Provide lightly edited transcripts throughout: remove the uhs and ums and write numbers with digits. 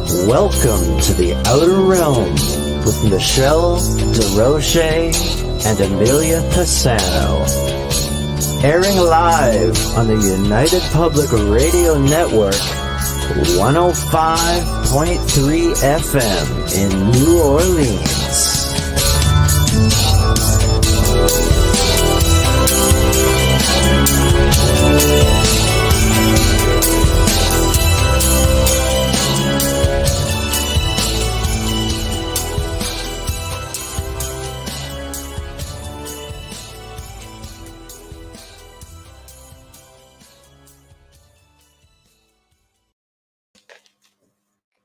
Welcome to the Outer Realm with Michelle Desrochers and Amelia Pisano. Airing live on the United Public Radio Network, 105.3 FM in New Orleans.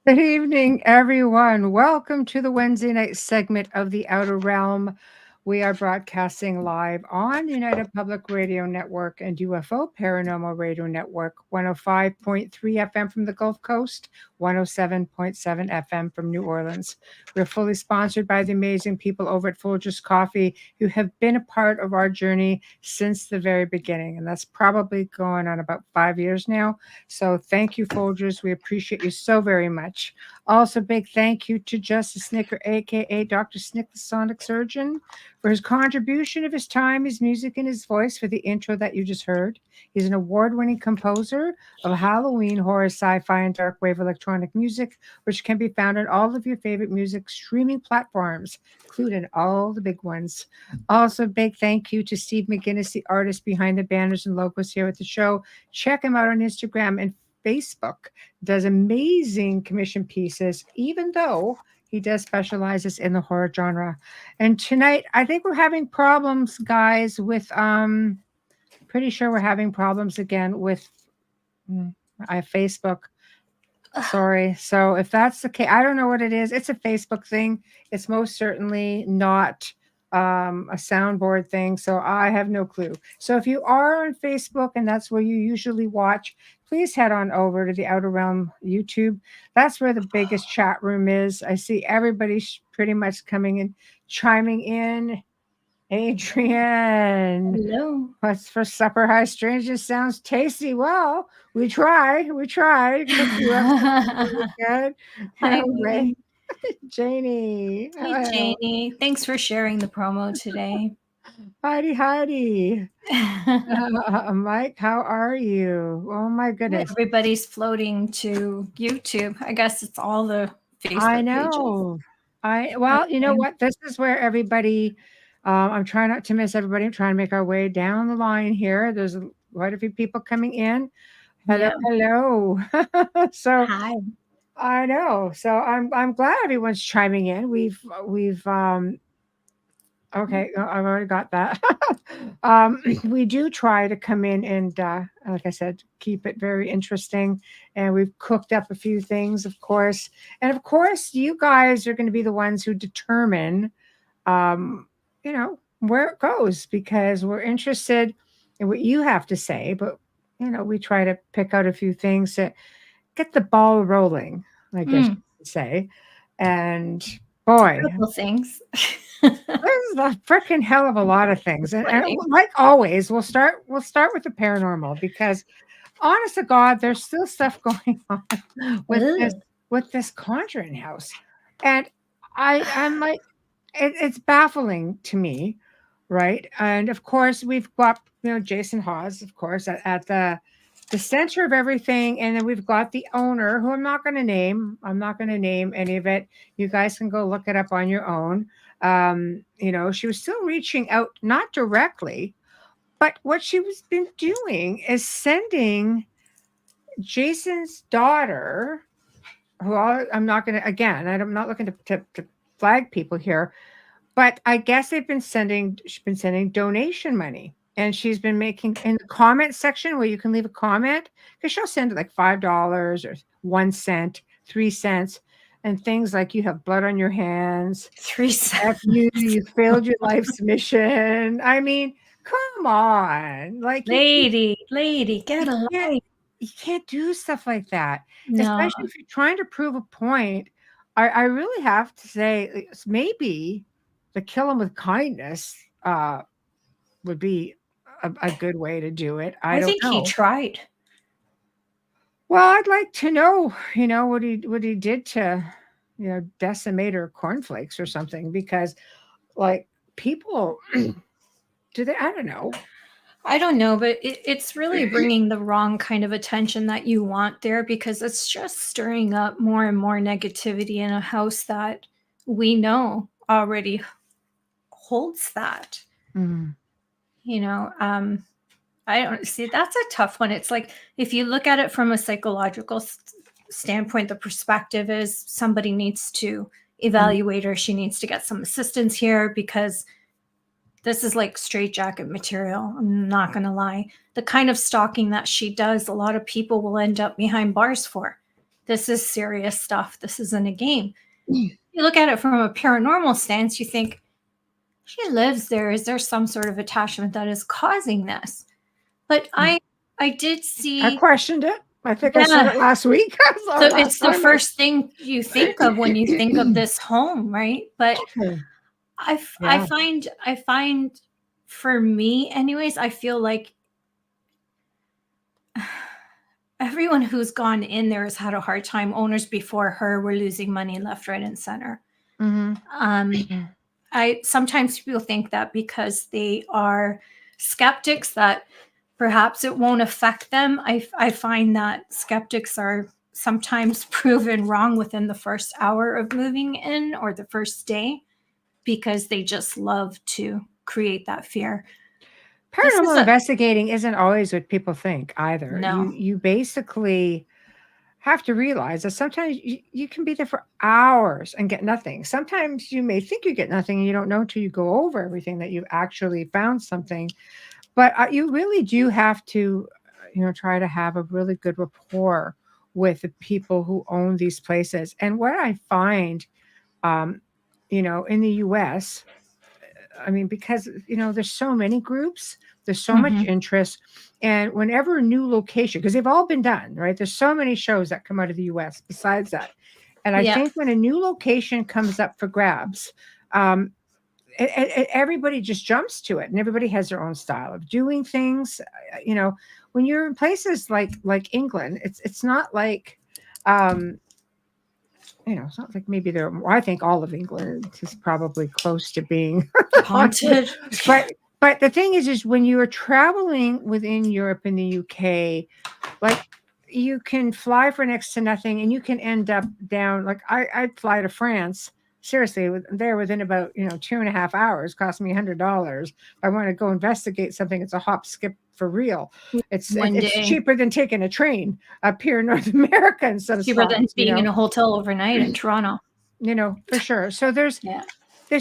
Good evening, everyone. Welcome to the Wednesday night segment of The Outer Realm. We are broadcasting live on United Public Radio Network and UFO Paranormal Radio Network, 105.3 FM from the Gulf Coast, 107.7 FM from New Orleans. We're fully sponsored by the amazing people over at Folgers Coffee who have been a part of our journey since the very beginning. And that's probably going on about 5 years now. So thank you, Folgers. We appreciate you so very much. Also, big thank you to Justice Snicker, a.k.a. Dr. Snick, the Sonic Surgeon, for his contribution of his time, his music, and his voice for the intro that you just heard. He's an award-winning composer of Halloween, horror, sci-fi, and dark wave electronic music, which can be found on all of your favorite music streaming platforms, including all the big ones. Also, big thank you to Steve McGinnis, the artist behind the banners and logos here at the show. Check him out on Instagram and Facebook. Does amazing commission pieces, even though he does specializes in the horror genre. And tonight, I think we're having problems, guys, with pretty sure we're having problems again with Facebook. Sorry. So if that's the case, I don't know what it is. It's a Facebook thing. It's most certainly not a soundboard thing. So I have no clue. So if you are on Facebook and that's where you usually watch, please head on over to the Outer Realm YouTube. That's where the biggest chat room is. I see everybody pretty much coming in, chiming in. Adrian. Hello. What's for supper? Hi, Strangeness sounds tasty. Well, we tried. Good. Hi, Ray. Janie. Hey, Janie. Thanks for sharing the promo today. Heidi. Mike, how are you? Oh my goodness. Everybody's floating to YouTube. I guess it's all the Facebook I know. pages. You know what? This is where everybody. I'm trying not to miss everybody. I'm trying to make our way down the line here. There's quite a few people coming in. Hello. So hi. I know. So I'm glad everyone's chiming in. We've okay, I've already got that. We do try to come in and like I said, keep it very interesting. And we've cooked up a few things, of course. And of course, you guys are going to be the ones who determine where it goes, because we're interested in what you have to say, but we try to pick out a few things to get the ball rolling, I guess you could say. And boy, couple things. There's a freaking hell of a lot of things. And like always, we'll start with the paranormal, because honest to God, there's still stuff going on with this Conjuring house. And I'm like, it's baffling to me, right? And of course, we've got Jason Hawes, of course, at the center of everything, and then we've got the owner, who I'm not going to name. I'm not going to name any of it. You guys can go look it up on your own. She was still reaching out, not directly, but what she was been doing is sending Jason's daughter, who I'm not going to, again, I'm not looking to flag people here, but I guess she's been sending donation money, and she's been making in the comment section where you can leave a comment, because she'll send like $5 or 1 cent, 3 cents, and things like, you have blood on your hands, 3 cents, you failed your life's mission. I mean, come on, like, lady, get a life. You can't do stuff like that, no. Especially if you're trying to prove a point. I really have to say, maybe the kill him with kindness would be a good way to do it. I don't think know. he tried. Well, I'd like to know, what he did to, decimate her cornflakes or something, because like people do they? I don't know. I don't know, but it's really bringing the wrong kind of attention that you want there, because it's just stirring up more and more negativity in a house that we know already holds that. Mm. I don't see, that's a tough one. It's like, if you look at it from a psychological standpoint, the perspective is somebody needs to evaluate her. She needs to get some assistance here, because this is like straitjacket material. I'm not going to lie. The kind of stalking that she does, a lot of people will end up behind bars for. This is serious stuff. This isn't a game. You look at it from a paranormal stance, you think, she lives there. Is there some sort of attachment that is causing this? But I did see. I questioned it. I think I said it last week. So it's the first thing you think of when you think of this home, right? But I find for me anyways, I feel like everyone who's gone in there has had a hard time. Owners before her were losing money left, right, and center. Sometimes people think that because they are skeptics that perhaps it won't affect them. I find that skeptics are sometimes proven wrong within the first hour of moving in or the first day, because they just love to create that fear. Paranormal investigating isn't always what people think either. No. You basically have to realize that sometimes you can be there for hours and get nothing. Sometimes you may think you get nothing and you don't know until you go over everything that you've actually found something. But you really do have to, try to have a really good rapport with the people who own these places. And what I find, in the U.S., I mean, because, there's so many groups, there's so much interest. And whenever a new location, because they've all been done, right? There's so many shows that come out of the U.S. besides that. And I think when a new location comes up for grabs, everybody just jumps to it, and everybody has their own style of doing things. When you're in places like England, it's not like, it's not like maybe I think all of England is probably close to being haunted. But the thing is when you are traveling within Europe and the UK, like, you can fly for next to nothing, and you can end up down, like I'd fly to France. Seriously, there within about 2.5 hours, cost me $100. If I want to go investigate something, it's a hop, skip for real. It's cheaper than taking a train up here in North America, and some cheaper than being in a hotel overnight in Toronto. For sure. So there's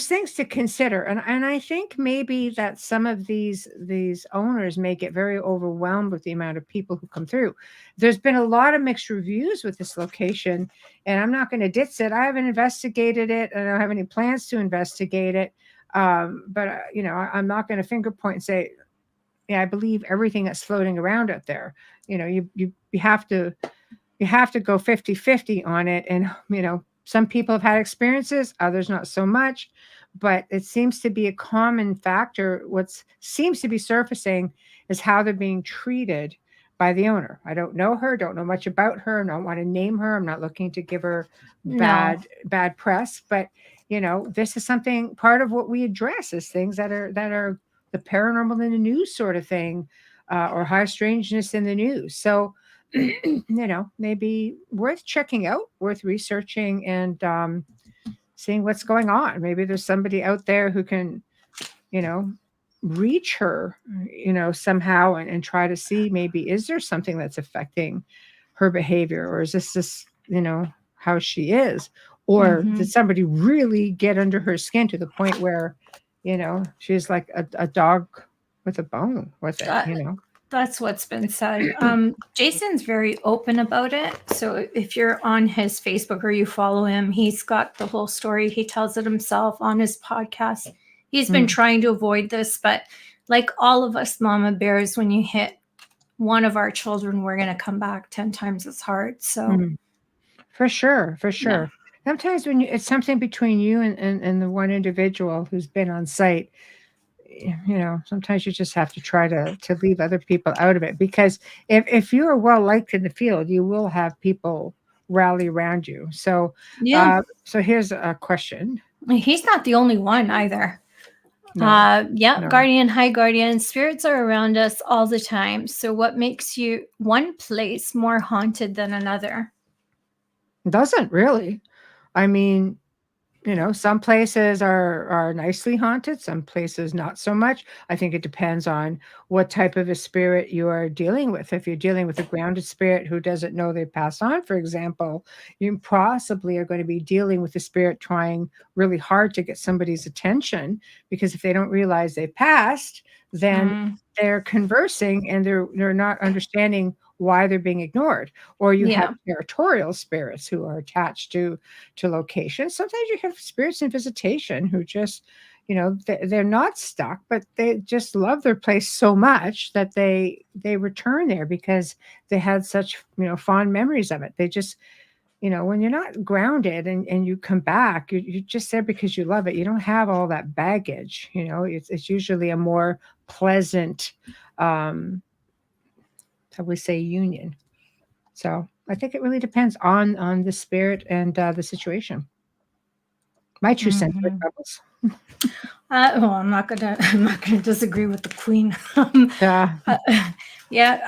things to consider, and I think maybe that some of these owners may get very overwhelmed with the amount of people who come through. There's been a lot of mixed reviews with this location, and I'm not going to ditch it. I haven't investigated it, and I don't have any plans to investigate it. But I'm not going to finger point and say, I believe everything that's floating around out there. You have to go 50-50 on it, and some people have had experiences, others not so much, but it seems to be a common factor. What seems to be surfacing is how they're being treated by the owner. I don't know her, don't know much about her, and I don't want to name her. I'm not looking to give her bad press, but this is something, part of what we address is things that are the paranormal in the news sort of thing, or high strangeness in the news. So maybe worth checking out, worth researching, and seeing what's going on. Maybe there's somebody out there who can, reach her, somehow, and try to see, maybe, is there something that's affecting her behavior, or is this, how she is, or did somebody really get under her skin to the point where, she's like a dog with a bone with it, That's what's been said. Jason's very open about it. So if you're on his Facebook or you follow him, he's got the whole story. He tells it himself on his podcast. He's been trying to avoid this, but like all of us mama bears, when you hit one of our children, we're going to come back 10 times as hard. So for sure. Yeah. Sometimes when it's something between you and the one individual who's been on site, sometimes you just have to try to leave other people out of it, because if you are well liked in the field, you will have people rally around you. So, Yeah. so here's a question. He's not the only one either. No, Yeah, no. guardian, high guardian, spirits are around us all the time. So what makes you one place more haunted than another? Doesn't really. I mean, some places are nicely haunted, some places not so much. I think it depends on what type of a spirit you are dealing with. If you're dealing with a grounded spirit who doesn't know they passed on, for example, you possibly are going to be dealing with a spirit trying really hard to get somebody's attention, because if they don't realize they passed, then they're conversing and they're not understanding why they're being ignored. Or you have territorial spirits who are attached to locations. Sometimes you have spirits in visitation who just, they're not stuck, but they just love their place so much that they return there because they had such, fond memories of it. They just, when you're not grounded and you come back, you're just there because you love it. You don't have all that baggage. It's usually a more pleasant, how we say, union. So I think it really depends on the spirit and the situation. My 2 cents, Bubbles. I'm not gonna disagree with the queen. Yeah.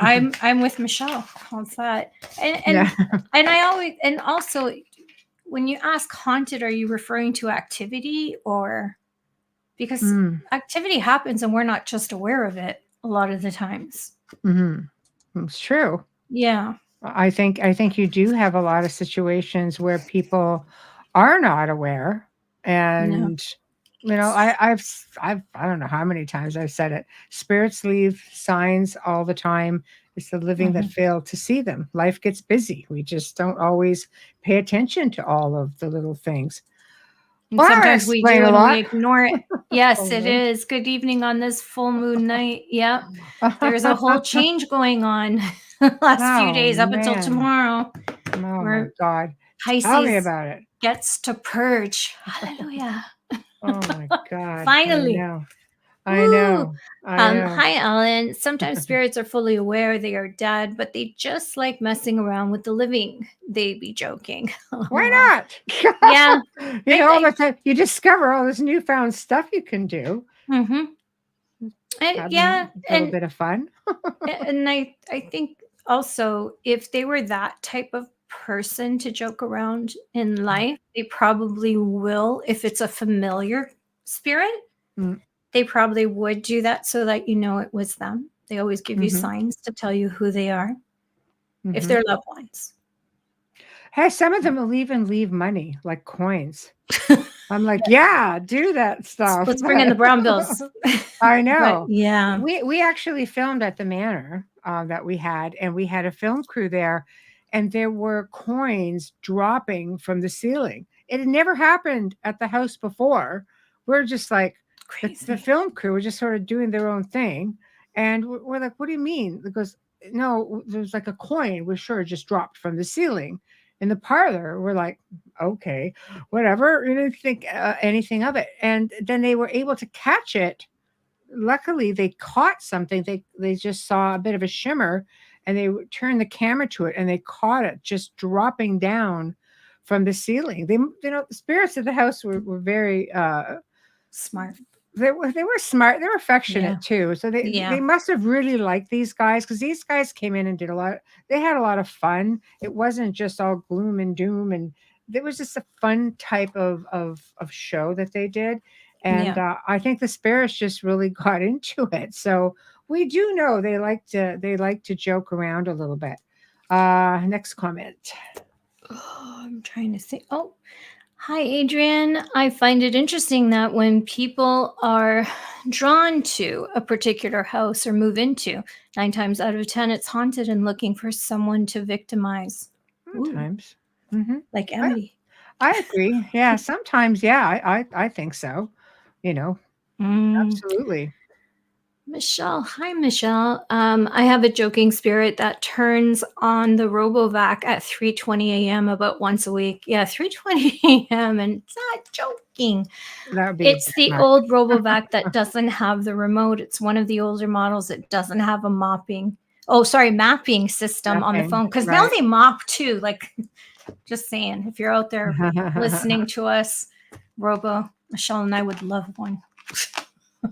I'm with Michelle. How's that? And and also, when you ask haunted, are you referring to activity, or because activity happens and we're not just aware of it a lot of the times? It's true. Yeah. I think you do have a lot of situations where people are not aware, and I don't know how many times I've said it. Spirits leave signs all the time. It's the living that fail to see them. Life gets busy. We just don't always pay attention to all of the little things. And sometimes we do and we ignore it. Yes, it is. Good evening on this full moon night. Yep. There's a whole change going on last few days up until tomorrow. Oh my God. Pisces Tell me about it. Gets to purge. Hallelujah. Oh my God. Finally. I know. Hi, Ellen. Sometimes spirits are fully aware they are dead, but they just like messing around with the living. They be joking. Why not? Yeah. All the time you discover all this newfound stuff you can do. Yeah. A little bit of fun. And I think also, if they were that type of person to joke around in life, they probably will. If it's a familiar spirit, they probably would do that so that it was them. They always give you signs to tell you who they are, if they're loved ones. Hey, some of them will even leave money, like coins. I'm like, yeah, do that stuff. Let's bring in the brown bills. I know. But, yeah. We actually filmed at the manor that we had, and we had a film crew there, and there were coins dropping from the ceiling. It had never happened at the house before. We're just like, the film crew were just sort of doing their own thing. And we're like, what do you mean? Because no, there's like a coin was sure just dropped from the ceiling. In the parlor, we're like, okay, whatever. We didn't think anything of it. And then they were able to catch it. Luckily, they caught something. They just saw a bit of a shimmer, and they turned the camera to it, and they caught it just dropping down from the ceiling. The spirits of the house were very smart. They were smart. They were affectionate too. So they must have really liked these guys, because these guys came in and did a lot. They had a lot of fun. It wasn't just all gloom and doom, and there was just a fun type of show that they did. And I think the spirits just really got into it. So we do know they like to joke around a little bit. Next comment. Oh, I'm trying to think. Oh. Hi, Adrian. I find it interesting that when people are drawn to a particular house or move into, 9 times out of 10, it's haunted and looking for someone to victimize. Sometimes. Like Emily. I agree. Yeah, sometimes. Yeah, I think so. Absolutely. Michelle, hi Michelle. I have a joking spirit that turns on the RoboVac at 3:20 a.m. about once a week. Yeah, 3:20 a.m. and it's not joking. That would be a It's bit the much. old RoboVac that doesn't have the remote. It's one of the older models that doesn't have a mapping system on the Nothing. phone. Because now Right. they mop too. Like, just saying, if you're out there listening to us, Michelle and I would love one.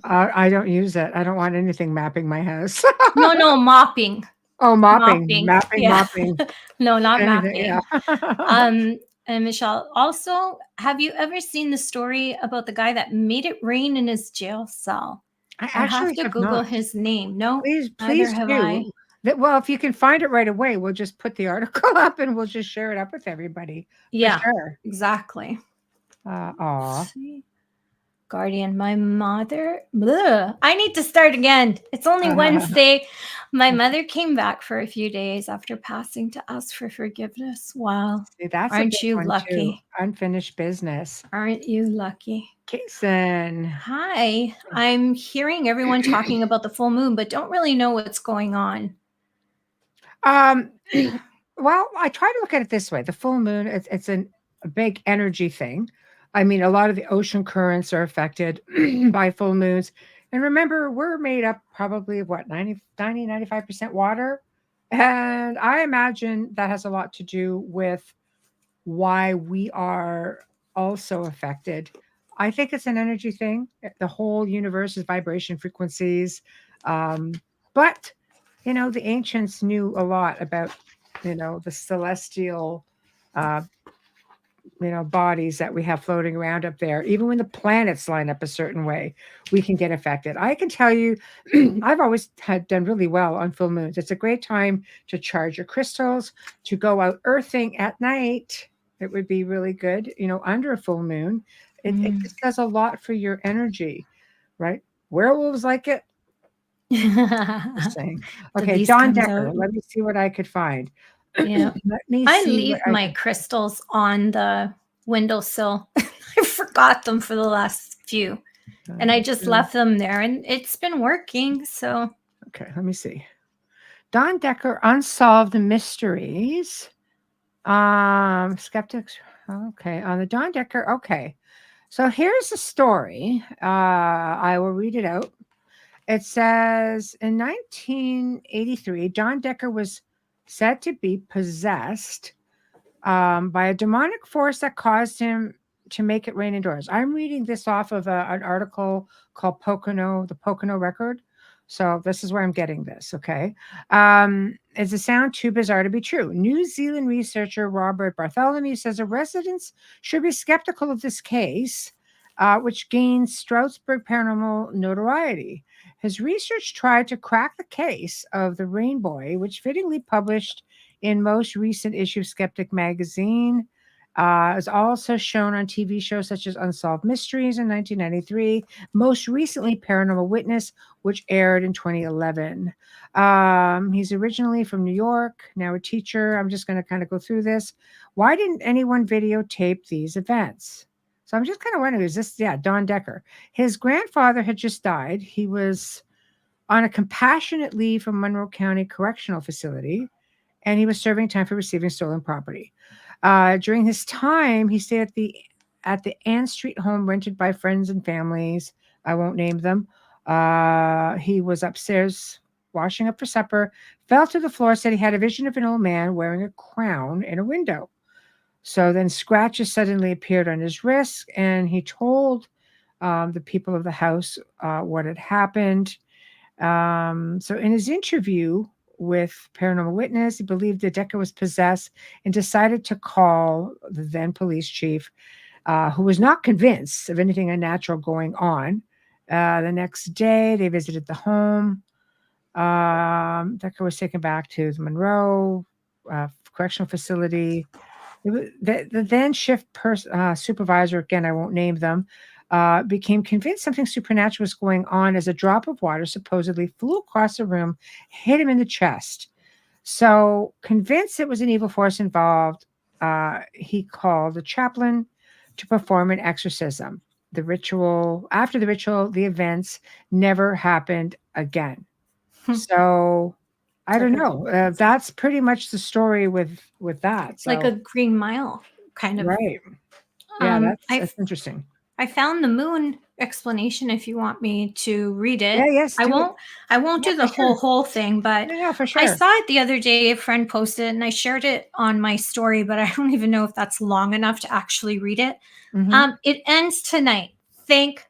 I don't use it. I don't want anything mapping my house. No, mopping. Oh, mopping, Mopping. mapping, Yeah. mopping. No, not Anything, mapping. yeah. And Michelle, also, have you ever seen the story about the guy that made it rain in his jail cell? I I have actually to have Google not. his name. No, neither Please have I. do. Well, if you can find it right away, we'll just put the article up and we'll just share it up with everybody for Yeah, sure. exactly. Aw. See? Guardian, my mother. Bleh. I need to start again. It's only Wednesday. My mother came back for a few days after passing to ask for forgiveness. Wow. See, that's a Aren't big you one too. lucky? Unfinished business. Aren't you lucky? Kason. Hi. I'm hearing everyone talking about the full moon, but don't really know what's going on. Um, well, I try to look at it this way. The full moon, it's a big energy thing. I mean, a lot of the ocean currents are affected by full moons. And remember, we're made up probably of what, 95% water. And I imagine that has a lot to do with why we are also affected. I think it's an energy thing. The whole universe is vibration frequencies. Um, but, the ancients knew a lot about, the celestial, uh, bodies that we have floating around up there. Even when the planets line up a certain way, we can get affected. I can tell you, I've always had done really well on full moons. It's a great time to charge your crystals, to go out earthing at night. It would be really good, under a full moon. It just does a lot for your energy, right? Werewolves like it. Just saying. The Okay, beast Don comes Decker. out. Let me see what I could find. Yeah. Let me I see leave what I my could. crystals on the windowsill. I forgot them for the last few. And I just left them there and it's been working. So Okay, let me see. Don Decker, Unsolved Mysteries. Skeptics. Okay, on the Don Decker. Okay, so here's the story. I will read it out. It says in 1983, Don Decker was said to be possessed by a demonic force that caused him to make it rain indoors. I'm reading this off of an article called the Pocono Record. So this is where I'm getting this. Okay. Is the sound too bizarre to be true? New Zealand researcher Robert Bartholomew says the residents should be skeptical of this case, which gained Stroudsburg paranormal notoriety. His research tried to crack the case of the Rain Boy, which fittingly published in most recent issue of Skeptic magazine. Is also shown on TV shows such as Unsolved Mysteries in 1993, most recently Paranormal Witness, which aired in 2011. He's originally from New York, now a teacher. I'm just going to kind of go through this. Why didn't anyone videotape these events? So I'm just kind of wondering, is this, Don Decker. His grandfather had just died. He was on a compassionate leave from Monroe County Correctional Facility, and he was serving time for receiving stolen property. During his time, he stayed at the Ann Street home rented by friends and families. I won't name them. He was upstairs washing up for supper, fell to the floor, said he had a vision of an old man wearing a crown in a window. So then scratches suddenly appeared on his wrists, and he told the people of the house what had happened. So in his interview with Paranormal Witness, he believed that Decker was possessed and decided to call the then police chief, who was not convinced of anything unnatural going on. The next day, they visited the home. Decker was taken back to the Monroe Correctional Facility. The then shift supervisor, again, I won't name them, became convinced something supernatural was going on as a drop of water supposedly flew across the room, hit him in the chest. So, convinced it was an evil force involved, he called the chaplain to perform an exorcism. the ritual, after the ritual, the events never happened again. So I don't know. That's pretty much the story with that. It's like So a Green Mile kind of. right. Yeah, that's I interesting. I found the moon explanation if you want me to read Yeah, it. yes, I do it. won't Yeah, do the for sure. whole thing, but No, for I sure. saw it the other day. A friend posted it and I shared it on my story, but I don't even know if that's long enough to actually read it. Mhm. It ends tonight. Thank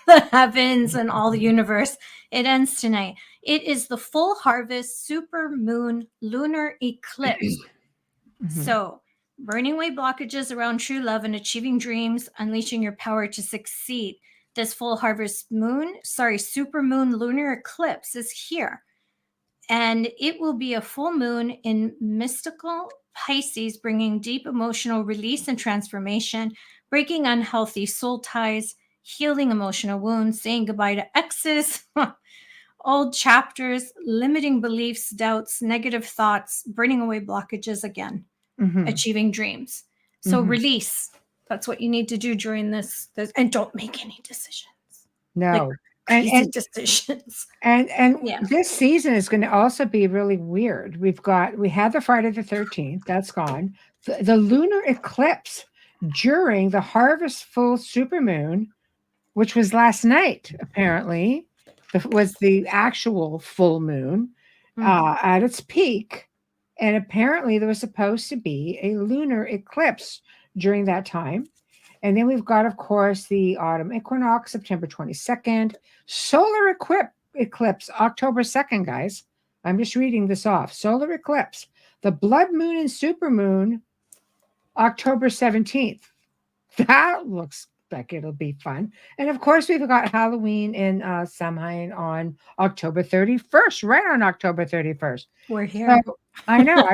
the heavens and all the universe. It ends tonight. It is the full harvest super moon lunar eclipse. Mhm. So, burning away blockages around true love and achieving dreams, unleashing your power to succeed. This full harvest super moon lunar eclipse is here. And it will be a full moon in mystical Pisces, bringing deep emotional release and transformation, breaking unhealthy soul ties, healing emotional wounds, saying goodbye to exes, old chapters, limiting beliefs, doubts, negative thoughts, burning away blockages again, Mhm. achieving dreams. So Mhm. release. That's what you need to do during this and don't make any decisions. Like No. crazy decisions. And Yeah. this season is going to also be really weird. We had the Friday the 13th, that's gone. The lunar eclipse during the harvest full supermoon, which was last night, apparently, was the actual full moon at its peak. And apparently, there was supposed to be a lunar eclipse during that time. And then we've got, of course, the autumn equinox, September 22nd, solar eclipse, October 2nd, guys. I'm just reading this off. Solar eclipse, the blood moon and supermoon, October 17th. That looks like it'll be fun. And of course, we've got Halloween in Samhain on October 31st, right on October 31st. We're here. So, I know,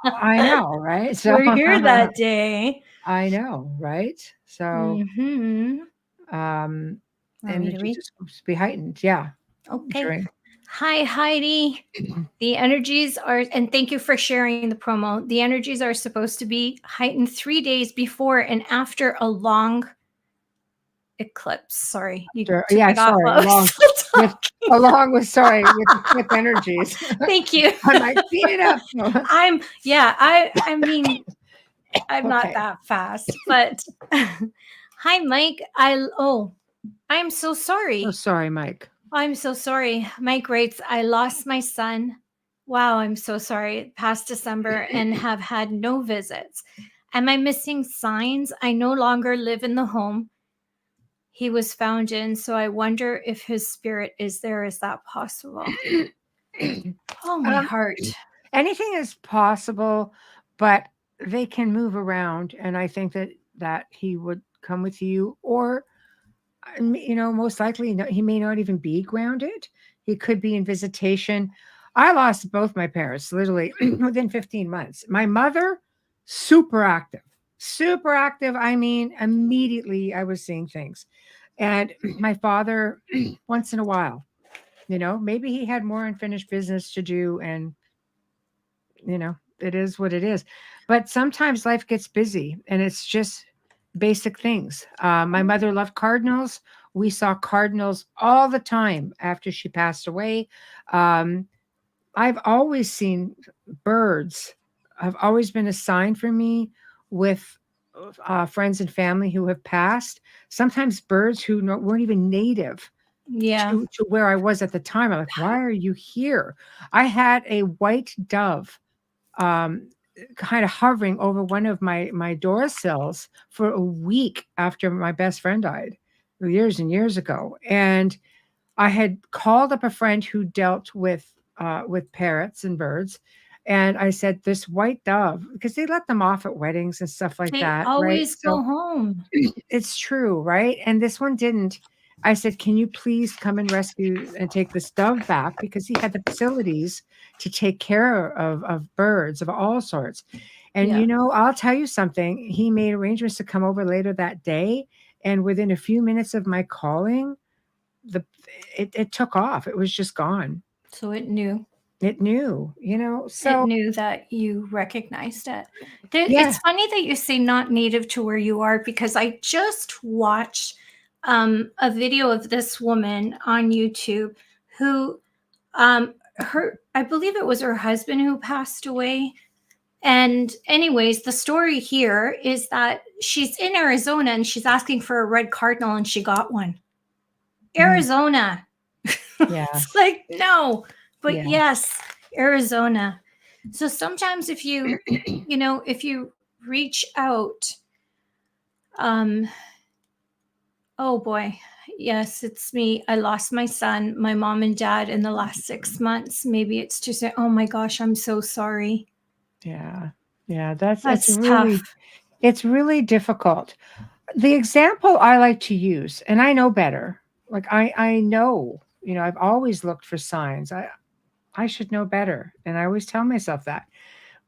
I know, right? So We're here that day. I know, right? So Want me to energy read? is supposed to be heightened. Yeah. Okay. During Hi, Heidi. The energies are, and thank you for sharing the promo. The energies are supposed to be heightened 3 days before and after a long eclipse. Sorry, you took yeah, it off sorry, while I was still with talking. along with sorry, with energies. Thank you. I might speed it up. I mean, I'm not Okay. that fast, but hi, Mike. I'm so sorry. Oh, sorry, Mike. I'm so sorry. Mike writes, I lost my son. Wow, I'm so sorry. Past December and have had no visits. Am I missing signs? I no longer live in the home he was found in, so I wonder if his spirit is there. Is that possible? Oh, my heart. Anything is possible, but they can move around, and I think that he would come with you, or most likely he may not even be grounded. He could be in visitation. I lost both my parents literally within 15 months. My mother, super active, super active. I mean, immediately I was seeing things. And my father, once in a while, maybe he had more unfinished business to do. And, it is what it is. But sometimes life gets busy and it's just basic things. My mother loved cardinals. We saw cardinals all the time after she passed away. I've always seen birds. Have always been a sign for me with friends and family who have passed. Sometimes birds who weren't even native Yeah. to where I was at the time. I'm like, why are you here? I had a white dove kind of hovering over one of my door sills for a week after my best friend died years and years ago. And I had called up a friend who dealt with parrots and birds. And I said, this white dove, because they let them off at weddings and stuff like They that, right? always So go home. it's true, right? And this one didn't. I said, can you please come and rescue and take this dove back? Because he had the facilities to take care of birds of all sorts. And, Yeah. I'll tell you something. He made arrangements to come over later that day. And within a few minutes of my calling, it took off. It was just gone. So it knew. It knew, It so knew that you recognized it. yeah. It's funny that you say not native to where you are, because I just watched a video of this woman on YouTube who, I believe it was her husband who passed away. And anyways, the story here is that she's in Arizona and she's asking for a red cardinal and she got one. Arizona. Yeah. It's like, no, but Yeah. yes, Arizona. So sometimes if you, if you reach out, oh boy, yes, it's me. I lost my son, my mom and dad in the last 6 months. Maybe it's to say, oh my gosh, I'm so sorry. Yeah. That's tough. It's really difficult. The example I like to use, and I know better, like I know, I've always looked for signs. I should know better. And I always tell myself that.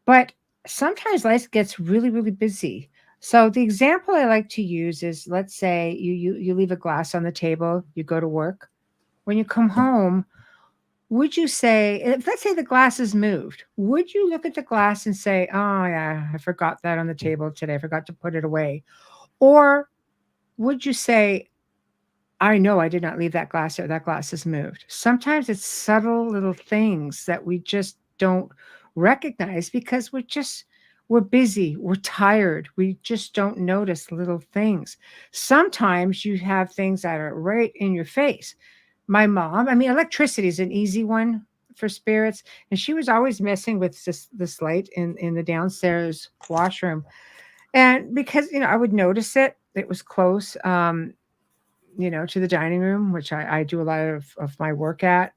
But sometimes life gets really, really busy. So the example I like to use is, let's say you leave a glass on the table, you go to work. When you come home, would you say, if let's say the glass is moved, would you look at the glass and say, oh yeah, I forgot that on the table today. I forgot to put it away. Or would you say, I know I did not leave that glass there. That glass is moved. Sometimes it's subtle little things that we just don't recognize because we're busy, we're tired. We just don't notice little things. Sometimes you have things that are right in your face. My mom, I mean, electricity is an easy one for spirits, and she was always messing with this light in the downstairs washroom. And because, I would notice it, it was close. To the dining room, which I do a lot of my work at,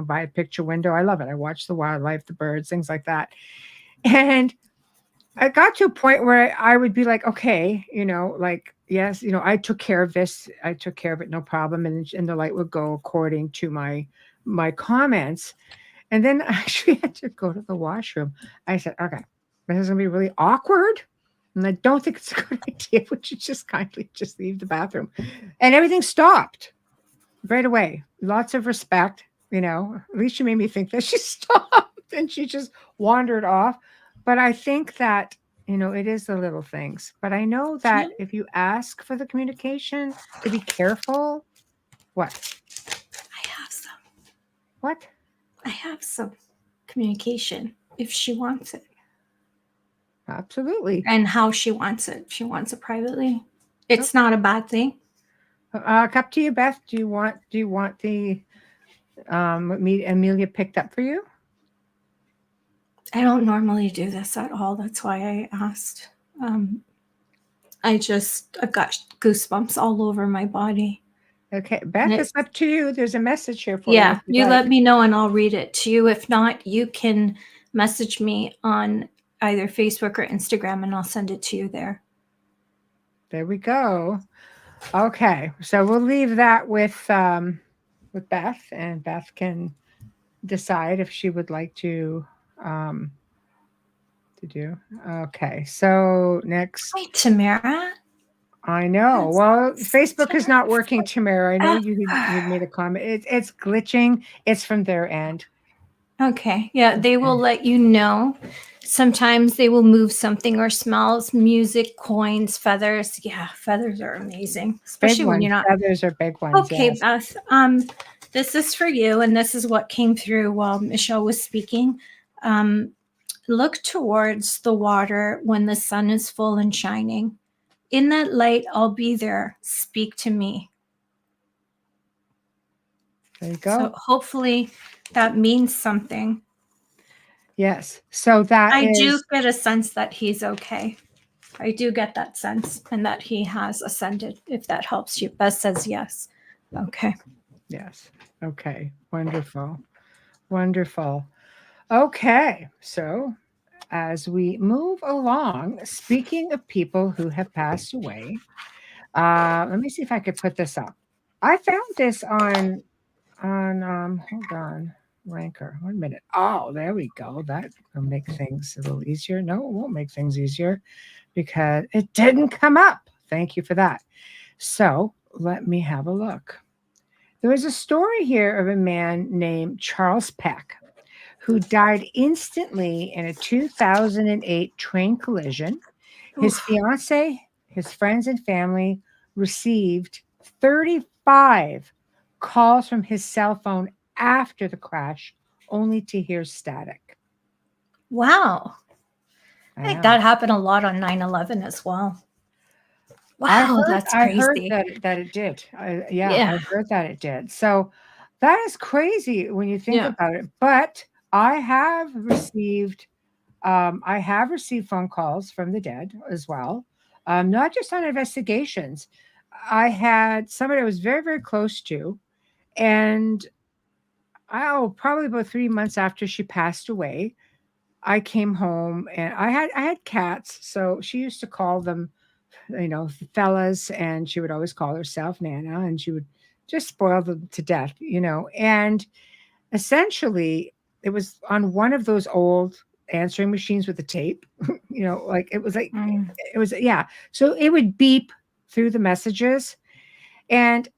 by a picture window. I love it. I watch the wildlife, the birds, things like that. And I got to a point where I would be like, okay, like, yes, I took care of this. I took care of it, no problem. And the light would go according to my comments. And then I actually had to go to the washroom. I said, okay, this is gonna be really awkward. And I don't think it's a good idea. Would you just kindly just leave the bathroom? And everything stopped right away. Lots of respect, At least she made me think that she stopped and she just wandered off. But I think that, it is the little things. But I know that if you ask for the communication to be careful, what? I have some. What? I have some communication if she wants it. Absolutely. And how she wants it. If she wants it privately, it's not a bad thing. Up to you, Beth. Do you want the Amelia picked up for you? I don't normally do this at all. That's why I asked. I've got goosebumps all over my body. Okay, Beth, it's up to you. There's a message here for you. Yeah, you let me know and I'll read it to you. If not, you can message me on either Facebook or Instagram and I'll send it to you there. There we go. Okay, so we'll leave that with Beth, and Beth can decide if she would like to do. Okay, so next. Hi, Tamara. I know. Well, Facebook is not working, Tamara. I know you made a comment. It's glitching. It's from their end. Okay. Yeah, they will let you know. Sometimes they will move something or smells, music, coins, feathers. Yeah, feathers are amazing, especially when you're not. Feathers are big ones. Okay, yes. Beth. This is for you, and this is what came through while Michelle was speaking. Look towards the water when the sun is full and shining. In that light, I'll be there. Speak to me. There you go. So hopefully that means something. Yes. So I do get a sense that he's okay. I do get that sense, and that he has ascended, if that helps you. Beth says yes. Okay. Yes. Okay. Wonderful. Wonderful. Okay. So as we move along, speaking of people who have passed away, let me see if I could put this up. I found this on hold on, Ranker. 1 minute. Oh, there we go. That will make things a little easier. No, it won't make things easier because it didn't come up. Thank you for that. So let me have a look. There was a story here of a man named Charles Peck, who died instantly in a 2008 train collision. His fiance, his friends, and family received 35 calls from his cell phone after the crash, only to hear static. Wow. I think Yeah. that happened a lot on 9/11 as well. Wow, that's I heard crazy. that it did. Yeah. I heard that it did. So that is crazy when you think Yeah. about it. But I have received phone calls from the dead as well, not just on investigations. I had somebody I was very, very close to, and probably about 3 months after she passed away, I came home and I had cats, so she used to call them, fellas, and she would always call herself Nana, and she would just spoil them to death, and essentially it was on one of those old answering machines with the tape, like Mm. it was, yeah. So it would beep through the messages. And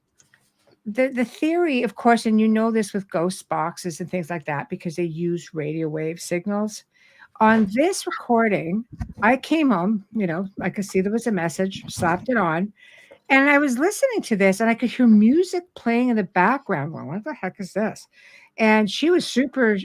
the theory, of course, and this with ghost boxes and things like that, because they use radio wave signals. On this recording, I came home, I could see there was a message, slapped it on, and I was listening to this, and I could hear music playing in the background. Going, what the heck is this? And she was super,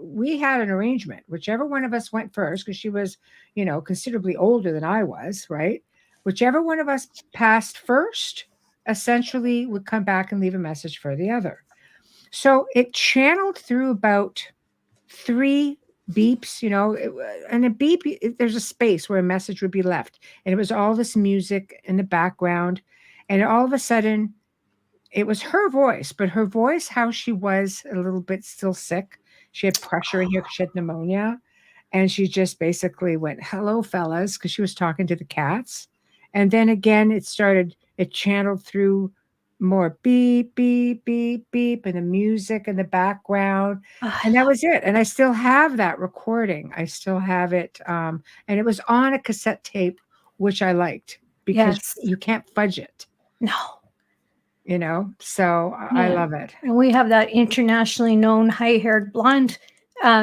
we had an arrangement. Whichever one of us went first, because she was, considerably older than I was, right? Whichever one of us passed first, essentially would come back and leave a message for the other. So it channeled through about 3 beeps, and a beep, there's a space where a message would be left. And it was all this music in the background. And all of a sudden, it was her voice, but her voice, how she was a little bit still sick. She had pressure in here 'cause she had pneumonia. And she just basically went, hello, fellas, because she was talking to the cats. And then again, it channeled through more beep, beep, beep, beep, and the music in the background. And that was it. And I still have that recording. I still have it. And it was on a cassette tape, which I liked because Yes. you can't fudge it, No. So I Yeah. love it. And we have that internationally known high-haired blonde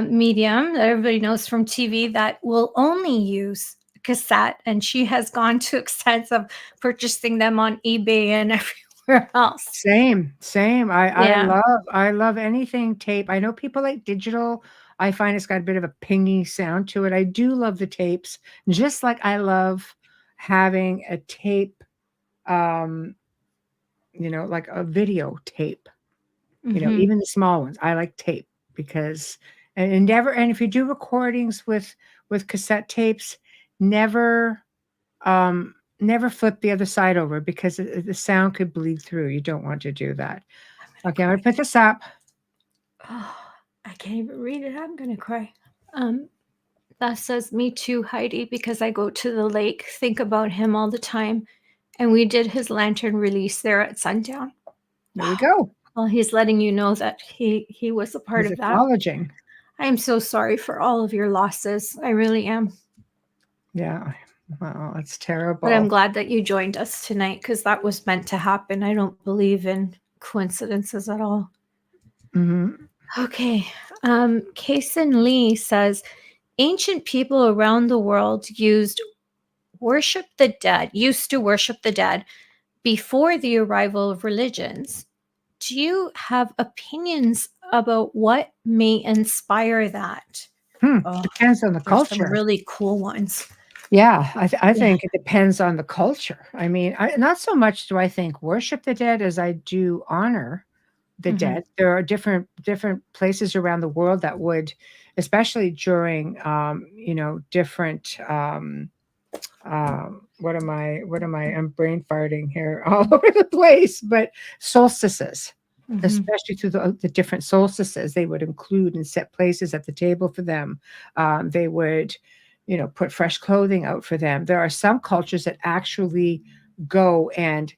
medium that everybody knows from TV that will only use cassette, and she has gone to extents of purchasing them on eBay and everywhere else. Same. Yeah. I love anything tape. I know people like digital. I find it's got a bit of a pingy sound to it. I do love the tapes, just like I love having a tape, like a video tape. Mhm. Even the small ones. I like tape because and if you do recordings with cassette tapes, never never flip the other side over because the sound could bleed through. You don't want to do that. Okay, I'm gonna put this up. Oh, I can't even read it. I'm gonna cry. That says me too, Heidi, because I go to the lake, think about him all the time, and we did his lantern release there at sundown. There we go. Well, he's letting you know that he was a part He's of that. acknowledging. I am so sorry for all of your losses. I really am. Yeah. Wow, that's terrible. But I'm glad that you joined us tonight because that was meant to happen. I don't believe in coincidences at all. Mhm. Okay. Kason Lee says ancient people around the world used to worship the dead before the arrival of religions. Do you have opinions about what may inspire that? Oh, Depends on the there's some culture. really cool ones. Yeah, I think it depends on the culture. I mean, not so much do I think worship the dead as I do honor the Mhm. dead. There are different places around the world that would, especially during, different. I'm brain farting here all over the place, but solstices. Mhm. Especially through the different solstices, they would include and set places at the table for them. They would, put fresh clothing out for them. There are some cultures that actually go and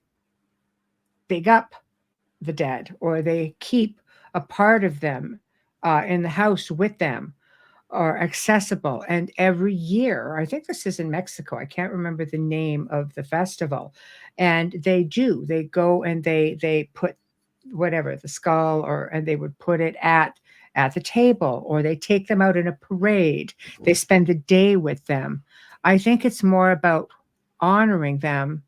dig up the dead, or they keep a part of them in the house with them or accessible. And every year, I think this is in Mexico, I can't remember the name of the festival. And they go and they put whatever, the skull, and they would put it at at the table, or they take them out in a parade. They spend the day with them. I think it's more about honoring them,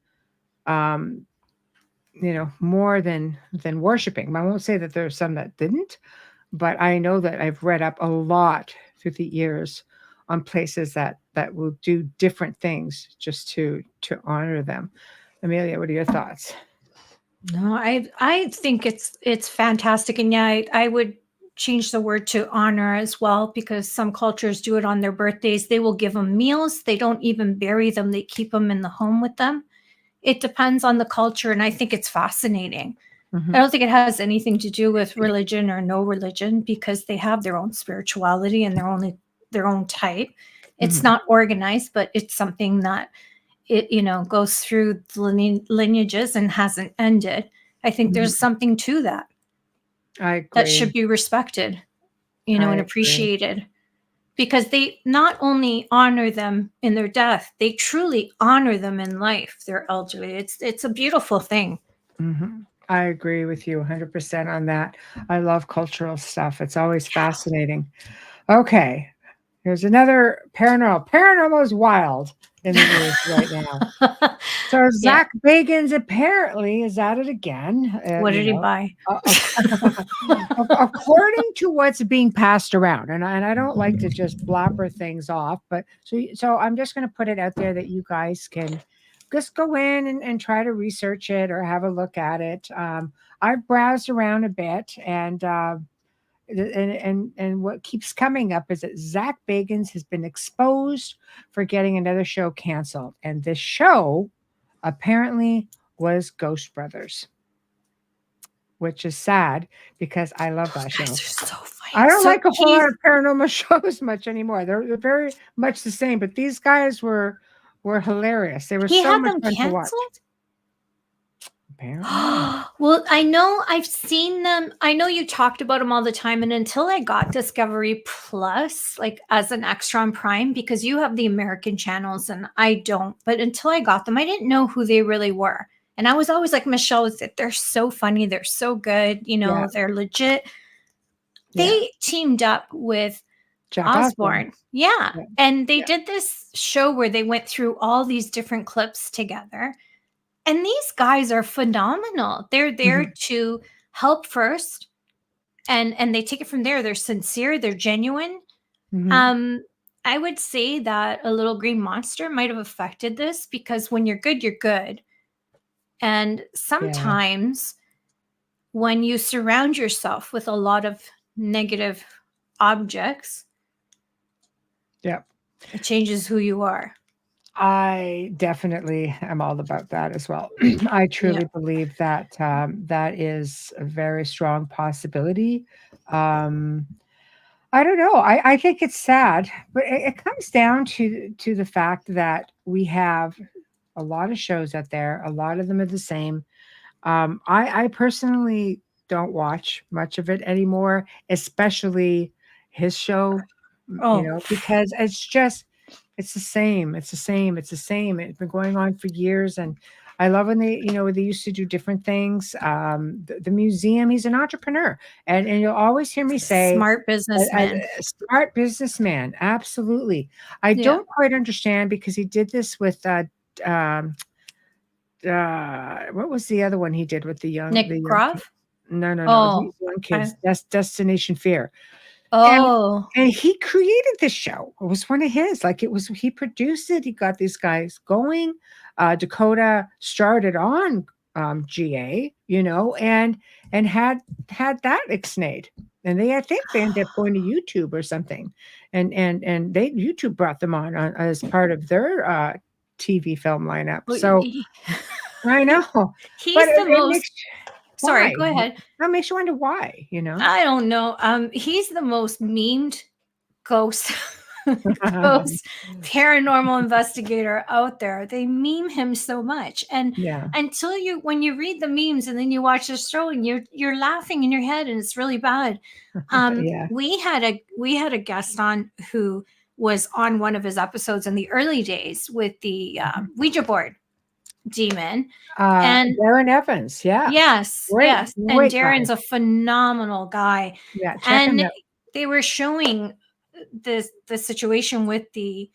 more than worshiping. I won't say that there are some that didn't, but I know that I've read up a lot through the years on places that will do different things just to honor them. Amelia, what are your thoughts? No, I think it's fantastic, and yeah, I would change the word to honor as well, because some cultures do it on their birthdays. They will give them meals. They don't even bury them. They keep them in the home with them. It depends on the culture, and I think it's fascinating. I don't think it has anything to do with religion or no religion, because they have their own spirituality and their own type. It's not organized, but it's something that it goes through the lineages and hasn't ended. I think there's something to that. I agree. That should be respected, and appreciated, because they not only honor them in their death, they truly honor them in life. They're elderly. It's a beautiful thing. I agree with you 100% on that. I love cultural stuff. It's always fascinating. Okay. Here's another paranormal. Paranormal is wild in the news right now. So Zach Bagans apparently is at it again. What did he buy? According to what's being passed around, and I don't like to just blabber things off, but so I'm just going to put it out there that you guys can just go in and try to research it or have a look at it. I've browsed around a bit, and what keeps coming up is that Zach Bagans has been exposed for getting another show canceled, and this show apparently was Ghost Brothers, which is sad because I love that show. They're so funny. I don't like a whole lot of paranormal shows much anymore. They're very much the same, but these guys were hilarious. They were so much fun to watch. Well, I know I've seen them. I know you talked about them all the time, and until I got Discovery Plus, like as an extra on Prime, because you have the American channels and I don't, but until I got them, I didn't know who they really were. And I was always like, Michelle, they're so funny, they're so good, they're legit. They teamed up with Jack Osborne. Yeah. And they did this show where they went through all these different clips together. And these guys are phenomenal. They're there to help first, and they take it from there. They're sincere. They're genuine. I would say that a Little Green Monster might have affected this, because when you're good, you're good. And sometimes when you surround yourself with a lot of negative objects, it changes who you are. I definitely am all about that as well. I truly believe that that is a very strong possibility. I don't know. I think it's sad, but it comes down to the fact that we have a lot of shows out there. A lot of them are the same. I personally don't watch much of it anymore, especially his show, because it's the same. It's the same. It's been going on for years. And I love when they used to do different things. The museum, he's an entrepreneur. And you'll always hear me say smart businessman. Smart businessman. Absolutely. I don't quite understand, because he did this with what was the other one he did with the young Nick Groff? No. These young kids. That's Destination Fear. Oh, and he created this show. It was one of his. He produced it. He got these guys going. Dakota started on GA, and had that ixnayed. And I think they ended up going to YouTube or something. And YouTube brought them on as part of their TV film lineup. So I know. He's the most. Sorry, go ahead. That makes you wonder why, I don't know. He's the most memed ghost paranormal investigator out there. They meme him so much. And when you read the memes and then you watch the show and you're laughing in your head and it's really bad. We had a guest on who was on one of his episodes in the early days with the Ouija board demon, and Darren Evans. Yes. Great And Darren's a phenomenal guy. Check and him out. they were showing the situation with the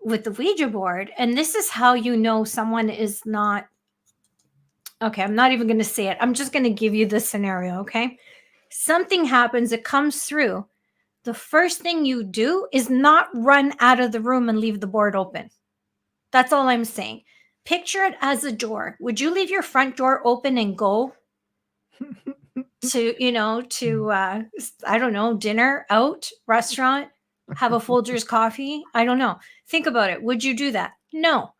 Ouija board, and this is how you know someone is not okay. I'm not even going to say it. I'm just going to give you the scenario. Okay, something happens, it comes through. The first thing you do is not run out of the room and leave the board open. That's all I'm saying. Picture it as a door. Would you leave your front door open and go to I don't know, dinner, out, restaurant, have a Folgers coffee? I don't know. Think about it. Would you do that? No.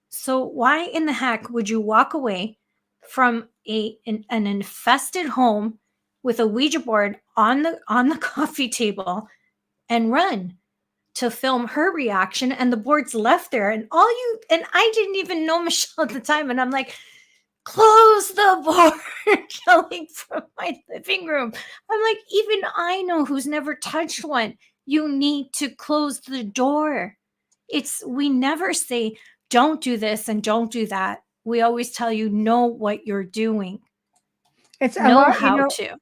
So why in the heck would you walk away from an infested home with a Ouija board on the coffee table and run to film her reaction, and the board's left there, and I didn't even know Michelle at the time, and I'm like, close the board, yelling from my living room. I'm like, even I know, who's never touched one, you need to close the door. We never say don't do this and don't do that. We always tell you, know what you're doing. It's a know lot, how to.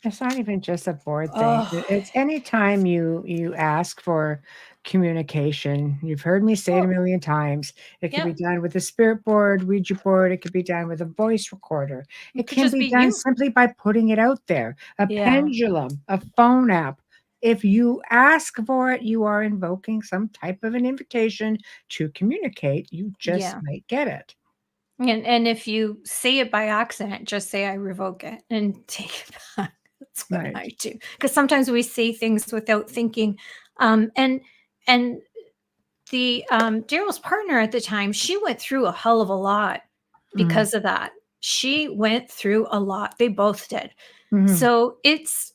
It's not even just a board thing. It's anytime you ask for communication. You've heard me say it a million times. It can be done with a spirit board, Ouija board. It could be done with a voice recorder. It can be done simply by putting it out there. A pendulum, a phone app. If you ask for it, you are invoking some type of an invitation to communicate. You just might get it. And if you say it by accident, just say I revoke it and take it back. That's what I do. Because sometimes we say things without thinking. And the Daryl's partner at the time, she went through a hell of a lot because of that. She went through a lot. They both did. So it's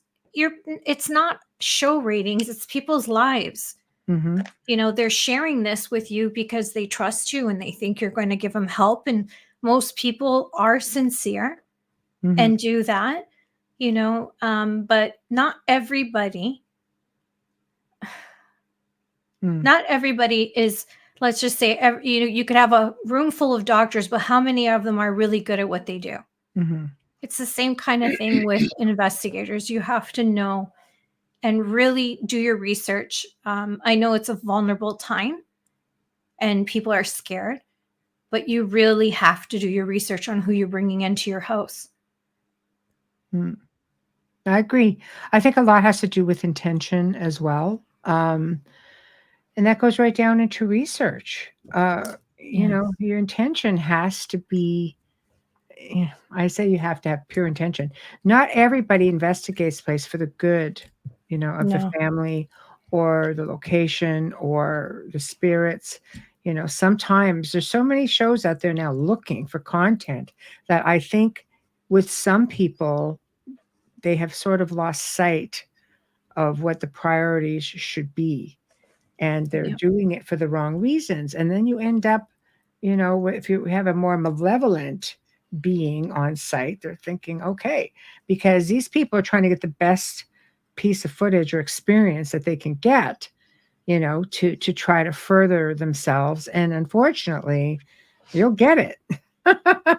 not show ratings, it's people's lives. They're sharing this with you because they trust you and they think you're going to give them help. And most people are sincere and do that, but not everybody. Not everybody is, let's just say, you could have a room full of doctors, but how many of them are really good at what they do? It's the same kind of thing with investigators. You have to know and really do your research. I know it's a vulnerable time and people are scared, but you really have to do your research on who you're bringing into your house. I agree. I think a lot has to do with intention as well. And that goes right down into research. Your intention has to be, I say you have to have pure intention. Not everybody investigates place for the good, of the family or the location or the spirits. Sometimes there's so many shows out there now looking for content that I think with some people, they have sort of lost sight of what the priorities should be. And they're doing it for the wrong reasons. And then you end up, if you have a more malevolent being on site, they're thinking, okay, because these people are trying to get the best piece of footage or experience that they can get, to try to further themselves. And unfortunately, you'll get it.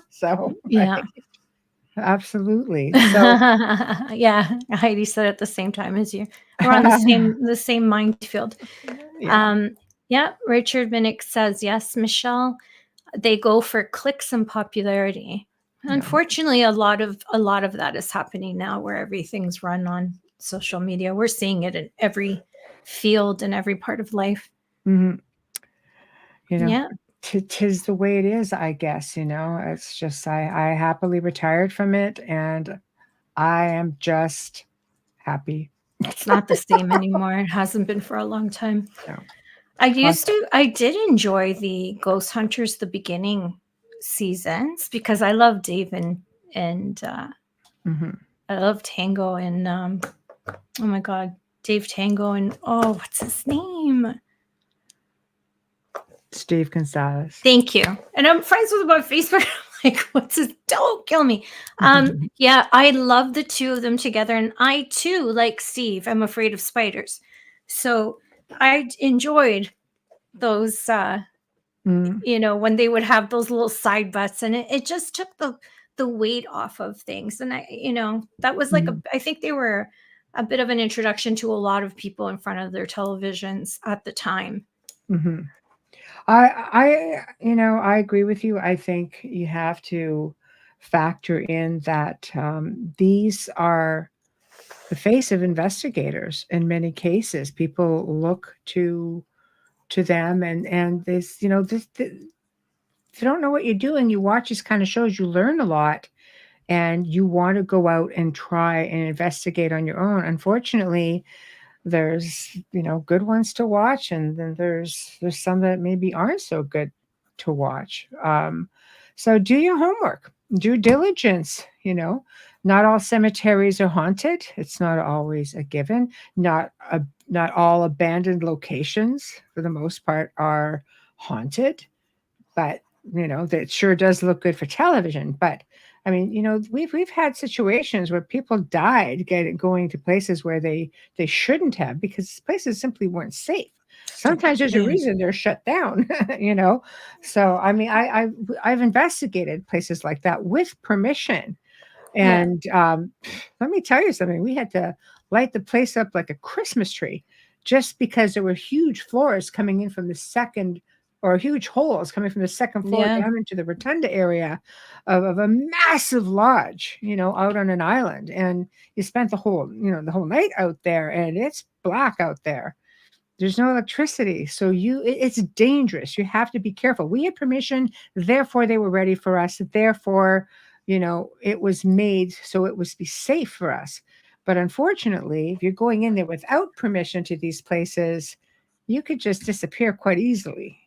So, absolutely. So, Heidi said at the same time as you. We're on the same minefield. Richard Minnick says, yes, Michelle, they go for clicks and popularity. Unfortunately, a lot of that is happening now, where everything's run on social media. We're seeing it in every field and every part of life. Tis the way it is, I guess. It's just I happily retired from it, and I am just happy. It's not the same anymore. It hasn't been for a long time. No. I did enjoy the Ghost Hunters, the beginning seasons, because I love Dave and I love Tango and oh my God, Dave Tango and what's his name? Steve Gonzalez. Thank you. And I'm friends with him on Facebook. I'm like, what's his? Don't kill me. I love the two of them together, and I too, like Steve, I'm afraid of spiders. So I enjoyed those, when they would have those little side butts, and it just took the weight off of things. And that was like I think they were a bit of an introduction to a lot of people in front of their televisions at the time. Mm-hmm. I agree with you. I think you have to factor in that these are the face of investigators in many cases. People look to them, and this, if you don't know what you're doing, you watch these kind of shows, you learn a lot, and you want to go out and try and investigate on your own. Unfortunately, there's good ones to watch, and then there's some that maybe aren't so good to watch. So do your homework, due diligence. Not all cemeteries are haunted. It's not always a given. Not all abandoned locations, for the most part, are haunted. But that sure does look good for television. But I mean, we've had situations where people died going to places where they shouldn't have, because places simply weren't safe. Sometimes there's a reason they're shut down. So I mean, I've investigated places like that with permission. And let me tell you something. We had to light the place up like a Christmas tree, just because there were huge floors coming in from the second, or huge holes coming from the second floor down into the rotunda area of a massive lodge, out on an island. And you spent the whole night out there, and it's black out there. There's no electricity. So it's dangerous. You have to be careful. We had permission, therefore they were ready for us. Therefore, it was made so it was be safe for us. But unfortunately, if you're going in there without permission to these places, you could just disappear quite easily,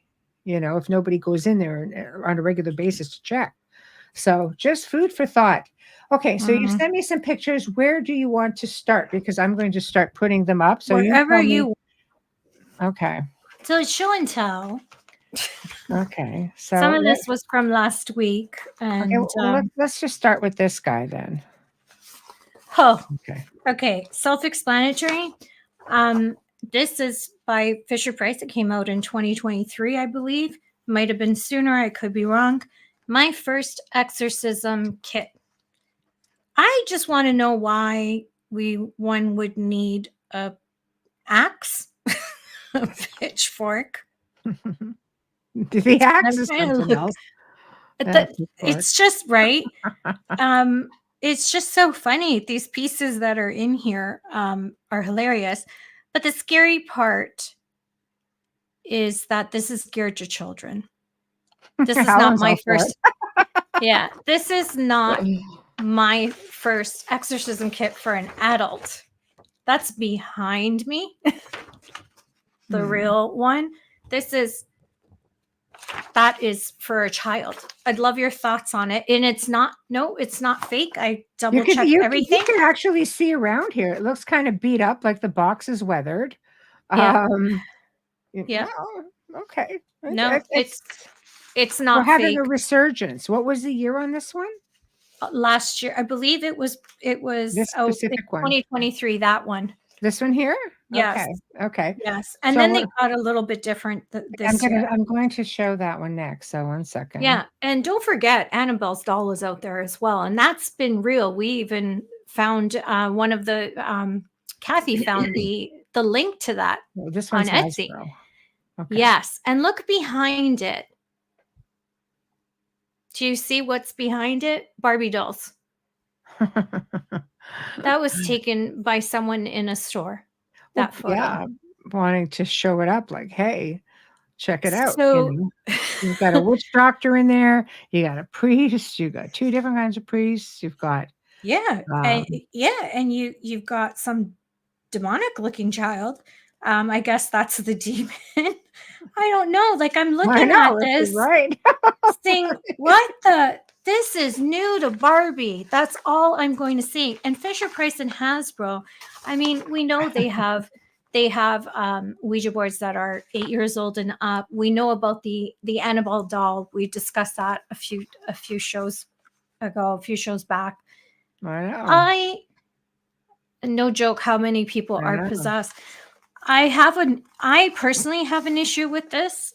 if nobody goes in there on a regular basis to check. So just food for thought. Okay, so you sent me some pictures. Where do you want to start? Because I'm going to start putting them up. So wherever you. Okay. So it's show and tell. Okay. So some of this was from last week, and let's just start with this guy then. Okay. Self-explanatory. This is by Fisher Price. It came out in 2023, I believe. Might have been sooner. I could be wrong. My first exorcism kit. I just want to know why one would need a axe, a pitchfork. The axe is something else. It's just right. It's just so funny. These pieces that are in here are hilarious. But the scary part is that this is geared to children. This is not my first. Yeah, this is not my first exorcism kit for an adult. That's behind me. The real one. That is for a child. I'd love your thoughts on it. And it's not fake. I double checked everything. You can actually see around here. It looks kind of beat up, like the box is weathered. Yeah. Okay. No, it's not. We're having fake. A resurgence. What was the year on this one? Last year, I believe it was this specific one. 2023. That one. This one here? Yes. Okay. Yes. And so then they got a little bit different this year. I'm going to show that one next. So 1 second. Yeah. And don't forget, Annabelle's doll is out there as well. And that's been real. We even found one of the, Kathy found the link to that this one's on Etsy. Okay. Yes. And look behind it. Do you see what's behind it? Barbie dolls. That was taken by someone in a store. That photo. Yeah, wanting to show it up, like, hey, check it out. So you've got a witch doctor in there. You got a priest. You got 2 different kinds of priests. You've got and you've got some demonic looking child. I guess that's the demon. I don't know. Like, I'm looking at this, right? saying, this is new to Barbie. That's all I'm going to say. And Fisher Price and Hasbro, I mean, we know they have Ouija boards that are 8 years old and up. We know about the Annabelle doll. We discussed that a few shows ago, a few shows back. I know. No joke how many people are possessed. I personally have an issue with this.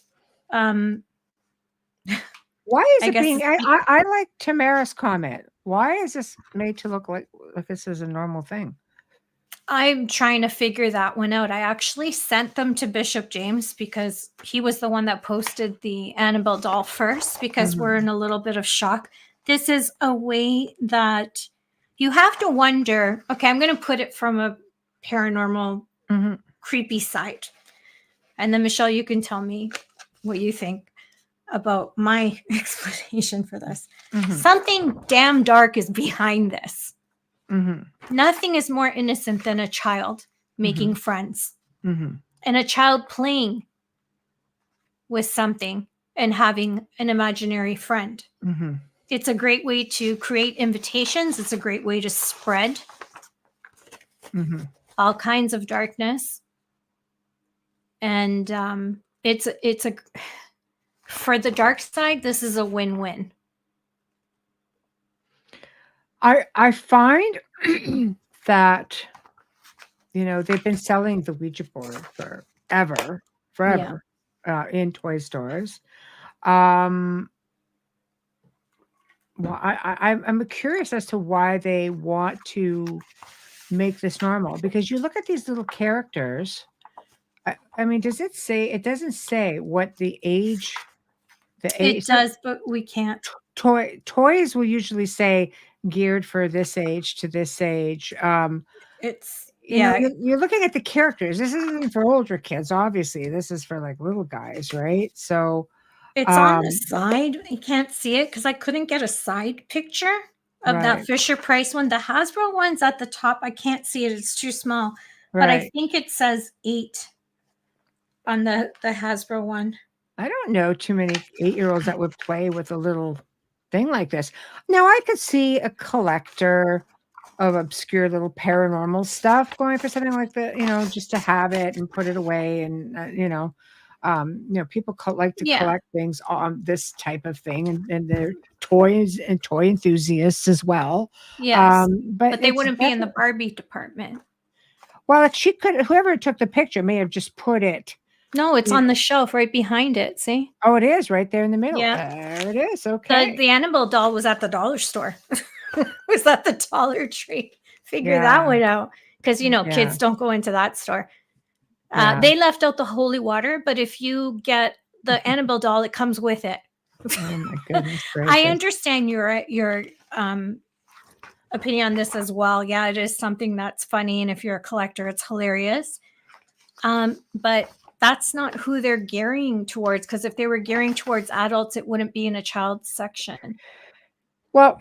Why is it being? I like Tamara's comment. Why is this made to look like this is a normal thing? I'm trying to figure that one out. I actually sent them to Bishop James because he was the one that posted the Annabelle doll first, because we're in a little bit of shock. This is a way that you have to wonder, okay, I'm going to put it from a paranormal, creepy side. And then, Michelle, you can tell me what you think about my explanation for this. Something damn dark is behind this. Nothing is more innocent than a child making friends and a child playing with something and having an imaginary friend. It's a great way to create invitations. It's a great way to spread all kinds of darkness. And it's a for the dark side, this is a win-win. I find that, you know, they've been selling the Ouija board forever in toy stores. Well, I'm curious as to why they want to make this normal, because you look at these little characters. I mean, does it say? It doesn't say what the age. It does, but we can't. Toys will usually say geared for this age to this age. It's you know, you're looking at the characters. This isn't for older kids, obviously. This is for like little guys, right? So it's on the side. I can't see it because I couldn't get a side picture of that Fisher Price one. The Hasbro one's at the top. I can't see it. It's too small. But I think it says 8 on the Hasbro one. I don't know too many 8-year-olds that would play with a little thing like this. Now, I could see a collector of obscure little paranormal stuff going for something like that, you know, just to have it and put it away. And, you know, people like to collect things on this type of thing, and they're toys and toy enthusiasts as well. Yes, but they wouldn't be in the Barbie department. Well, whoever took the picture may have just put it. No, it's on the shelf right behind it. See? Oh, it is right there in the middle. Yeah. There it is. Okay. The Annabelle doll was at the dollar store. Was at the Dollar Tree. Figure that one out. Because, you know, kids don't go into that store. They left out the holy water, but if you get the Annabelle doll, it comes with it. Oh, my goodness gracious. I understand your opinion on this as well. Yeah, it is something that's funny. And if you're a collector, it's hilarious. But that's not who they're gearing towards, because if they were gearing towards adults, it wouldn't be in a child's section. Well,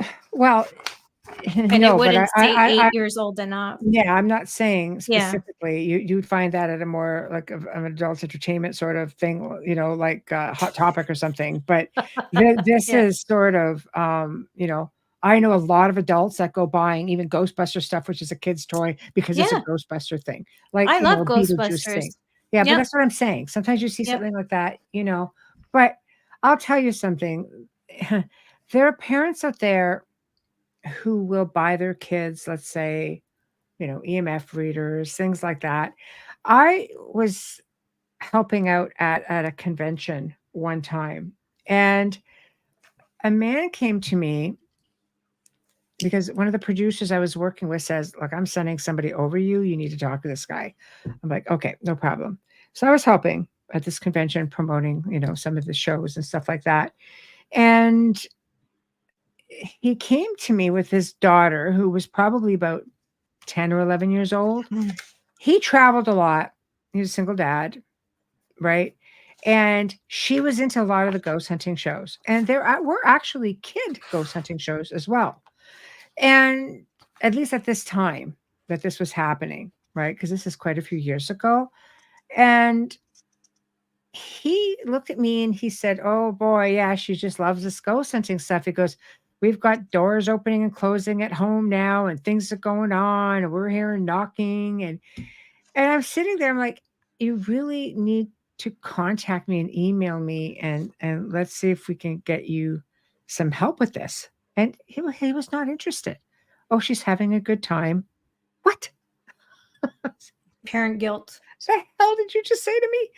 and it wouldn't say 8 years old and up. Yeah, I'm not saying specifically. You'd find that at a more like an adult entertainment sort of thing, you know, like Hot Topic or something. But this is sort of, you know, I know a lot of adults that go buying even Ghostbuster stuff, which is a kid's toy, because it's a Ghostbuster thing. Like, I love Ghostbusters. Yeah, but that's what I'm saying. Sometimes you see something like that, you know. But I'll tell you something. There are parents out there who will buy their kids, let's say, you know, EMF readers, things like that. I was helping out at a convention one time, and a man came to me because one of the producers I was working with says, look, I'm sending somebody over you. You need to talk to this guy. I'm like, okay, no problem. So I was helping at this convention, promoting, you know, some of the shows and stuff like that. And he came to me with his daughter, who was probably about 10 or 11 years old. He traveled a lot. He was a single dad, right? And she was into a lot of the ghost hunting shows. And there were actually kid ghost hunting shows as well. And at least at this time that this was happening, right? Because this is quite a few years ago. And he looked at me and he said, oh boy, yeah, she just loves this ghost hunting stuff. He goes, we've got doors opening and closing at home now, and things are going on, and we're hearing knocking. And I'm sitting there, I'm like, you really need to contact me and email me, and let's see if we can get you some help with this. And he was not interested. Oh, she's having a good time. What? Parent guilt. the hell did you just say to me?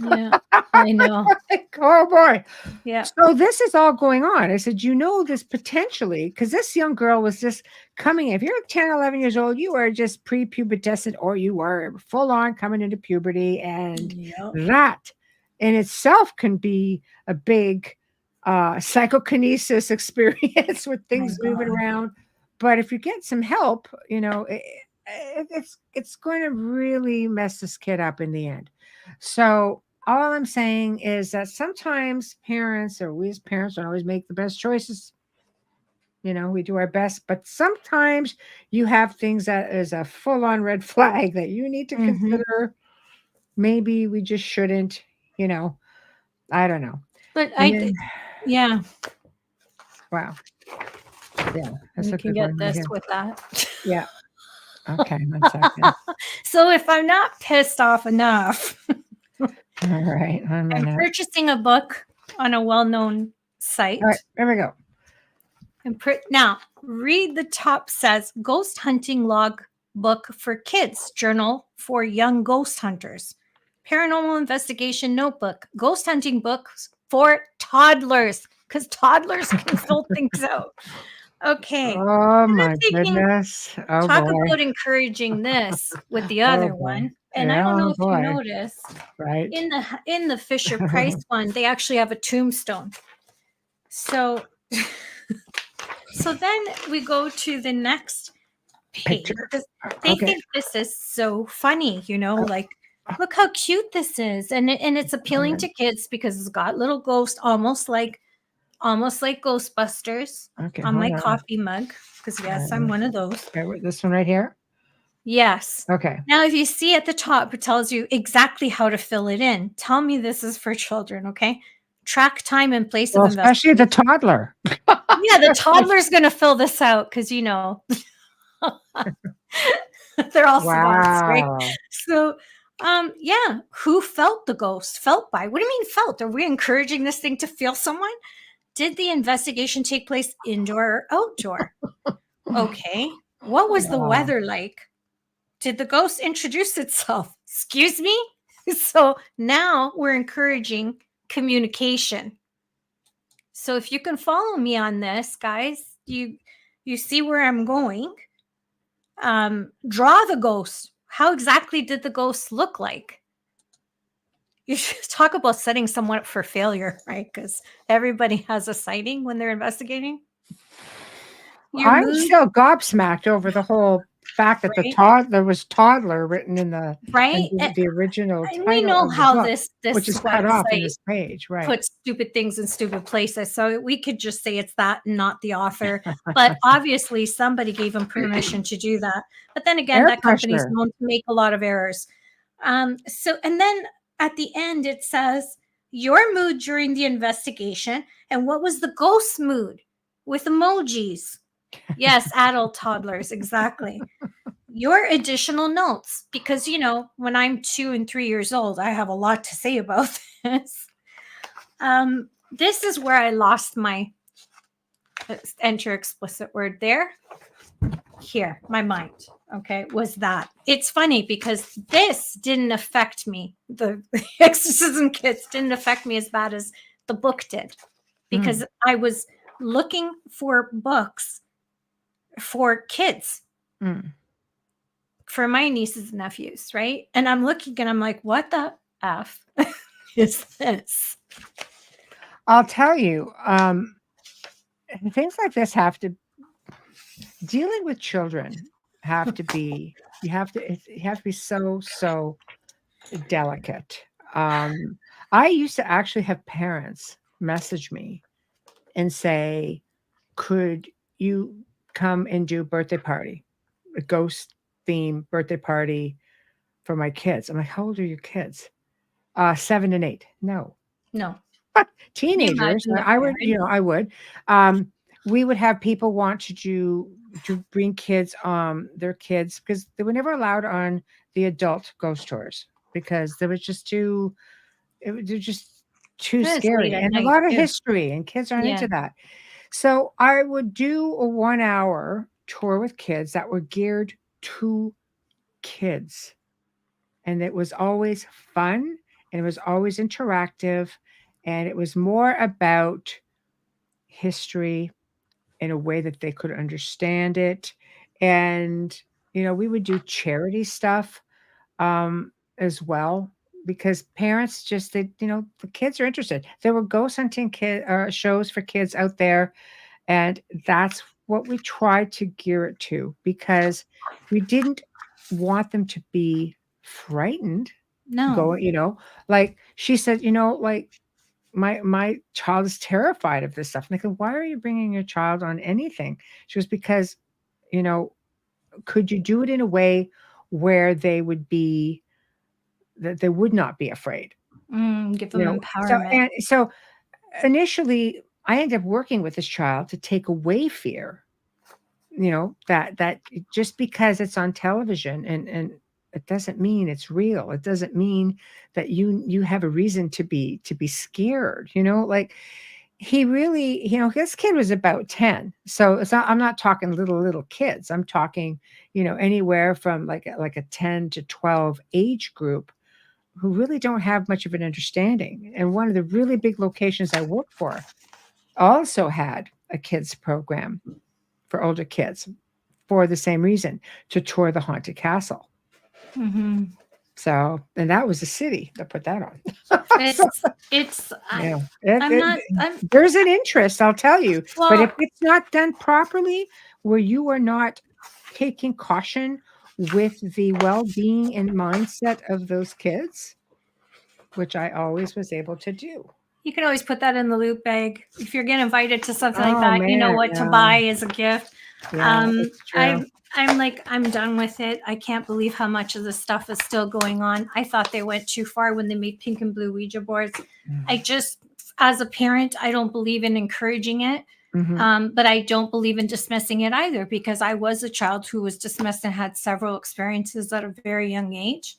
Yeah, I know. Like, oh boy. Yeah. So this is all going on. I said, this potentially, because this young girl was just coming in. If you're 10, 11 years old, you are just prepubescent, or you are full on coming into puberty. And Yep. that in itself can be a big psychokinesis experience with things moving around. But if you get some help, it's going to really mess this kid up in the end. So all I'm saying is that sometimes parents, or we as parents, don't always make the best choices. We do our best, but sometimes you have things that is a full-on red flag that you need to consider. Maybe we just shouldn't, I don't know. But yeah. Wow. Yeah. That's You can get this with that. Yeah. Okay. 1 second. So if I'm not pissed off enough, all right. I'm purchasing a book on a well-known site. All right. There we go. Now, read the top says Ghost Hunting Log Book for Kids, Journal for Young Ghost Hunters. Paranormal Investigation Notebook, Ghost Hunting Books for Toddlers, because toddlers can fill things out. Okay. Oh my goodness. Oh, talk boy. about encouraging this with the other one. And I don't know if you noticed, right? In the Fisher Price one, they actually have a tombstone. So so then we go to the next page. They think this is so funny, like, look how cute this is. And it's appealing to kids because it's got little ghosts, almost like Ghostbusters on my coffee mug. Because yes, I'm one of those. Okay, this one right here? Yes. Okay. Now, if you see at the top, it tells you exactly how to fill it in. Tell me this is for children, okay? Track time and place of investment. Especially the toddler. Yeah, the toddler's going to fill this out because, they're all savants, right? So, who felt the ghost? Felt by? What do you mean felt? Are we encouraging this thing to feel someone? Did the investigation take place indoor or outdoor? Okay. What was the weather like? Did the ghost introduce itself? Excuse me? So now we're encouraging communication. So if you can follow me on this, guys, you see where I'm going. Draw the ghost. How exactly did the ghost look like? You should talk about setting someone up for failure, right? Because everybody has a sighting when they're investigating. I'm still gobsmacked over the whole fact that there was toddler written in the the original title. We know how this which is cut off in this page, right? Puts stupid things in stupid places. So we could just say it's that, not the author. But obviously somebody gave them permission to do that. But then again, that company is known to make a lot of errors. And then at the end it says your mood during the investigation and what was the ghost mood with emojis. Yes, adult toddlers, exactly. Your additional notes, because, when I'm 2 and 3 years old, I have a lot to say about this. This is where I lost my enter explicit word there. Here, my mind, okay, was that. It's funny because this didn't affect me. The exorcism kits didn't affect me as bad as the book did because I was looking for books for kids, for my nieces and nephews, right? And I'm looking and I'm like, what the F is this? I'll tell you, things like this dealing with children have to be so delicate. I used to actually have parents message me and say, could you come and do a ghost theme birthday party for my kids? I'm like, how old are your kids? 7 and 8. No. Teenagers. I would, I would. We would have people want to bring kids, their kids, because they were never allowed on the adult ghost tours because they were just too scary and a lot of history, and kids aren't into that. So I would do a 1-hour tour with kids that were geared to kids. and it was always fun, and it was always interactive, and it was more about history in a way that they could understand it. And, we would do charity stuff as well, because parents just, the kids are interested. There were ghost hunting shows for kids out there, and that's what we tried to gear it to, because we didn't want them to be frightened. No. Like she said, like my child is terrified of this stuff. And I go, why are you bringing your child on anything? She goes, because, you know, could you do it in a way where that they would not be afraid? Give them So, empowerment. and so initially I ended up working with this child to take away fear, that just because it's on television, and it doesn't mean it's real. It doesn't mean that you have a reason to be scared. Like, he really, this kid was about 10. So I'm not talking little kids. I'm talking, anywhere from like a 10 to 12 age group, who really don't have much of an understanding. And one of the really big locations I worked for also had a kids program for older kids, for the same reason, to tour the haunted castle. Mm-hmm. So, and that was the city that put that on. There's an interest, I'll tell you. But if it's not done properly, where you are not taking caution with the well-being and mindset of those kids, which I always was able to do. You can always put that in the loot bag. If you're getting invited to something like that, you know what to buy as a gift. Yeah, I'm done with it. I can't believe how much of this stuff is still going on. I thought they went too far when they made pink and blue Ouija boards. I just, as a parent, I don't believe in encouraging it. But I don't believe in dismissing it either, because I was a child who was dismissed and had several experiences at a very young age.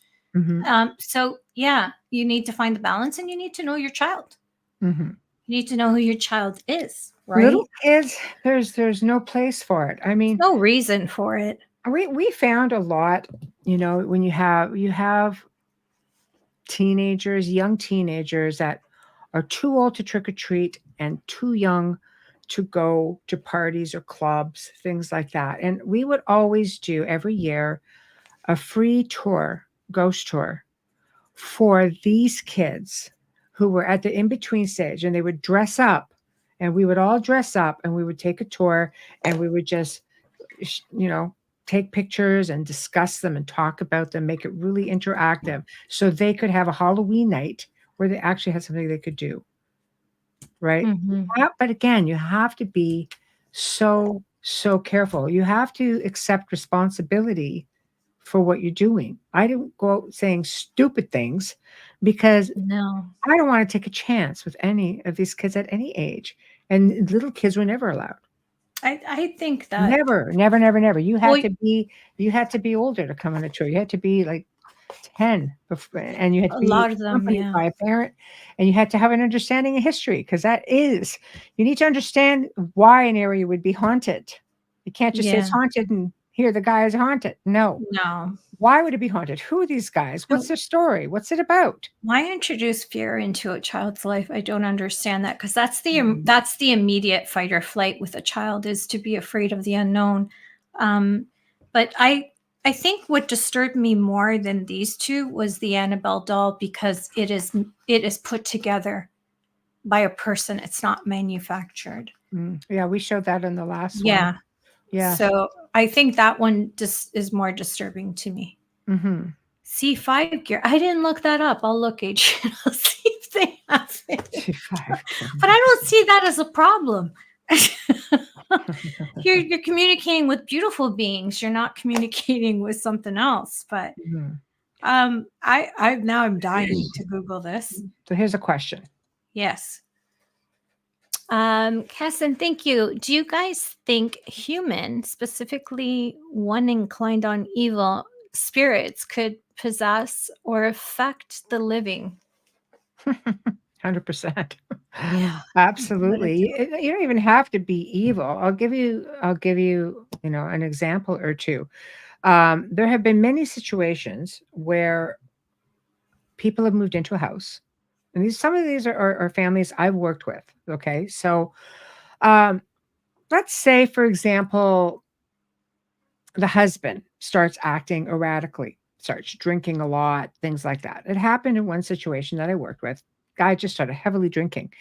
So yeah, you need to find the balance, and you need to know your child. You need to know who your child is, right? Little kids, there's no place for it. I mean, no reason for it. We found a lot, when you have teenagers, young teenagers that are too old to trick or treat and too young to go to parties or clubs, things like that. And we would always do every year a free tour, ghost tour, for these kids who were at the in-between stage, and they would dress up, and we would all dress up, and we would take a tour, and we would just, take pictures and discuss them and talk about them, make it really interactive, so they could have a Halloween night where they actually had something they could do. Right. But again, you have to be so careful. You have to accept responsibility for what you're doing. I didn't go out saying stupid things, because I don't want to take a chance with any of these kids at any age. And little kids were never allowed. I think that never. You had to be older to come on a tour. You had to be like 10 before, and you had to be accompanied by a parent, and you had to have an understanding of history, because you need to understand why an area would be haunted. You can't just say it's haunted and here the guy is haunted. No. Why would it be haunted? Who are these guys? What's their story? What's it about? Why introduce fear into a child's life? I don't understand that, because that's the immediate fight or flight with a child, is to be afraid of the unknown. But I think what disturbed me more than these two was the Annabelle doll, because it is put together by a person. It's not manufactured. Yeah, we showed that in the last one. Yeah. So I think that one just is more disturbing to me. C5 gear. I didn't look that up. I'll look, Adrian. I'll see if they have it. C5. But I don't see that as a problem. You're communicating with beautiful beings. You're not communicating with something else. But I'm dying to Google this. So here's a question. Yes. Casson, thank you. Do you guys think humans, specifically one inclined on evil spirits, could possess or affect the living? 100%. Yeah, Absolutely. You don't even have to be evil. I'll give you, an example or two. There have been many situations where people have moved into a house, and some of these are families I've worked with. Okay, so let's say, for example, the husband starts acting erratically, starts drinking a lot, things like that. It happened in one situation that I worked with. Guy just started heavily drinking.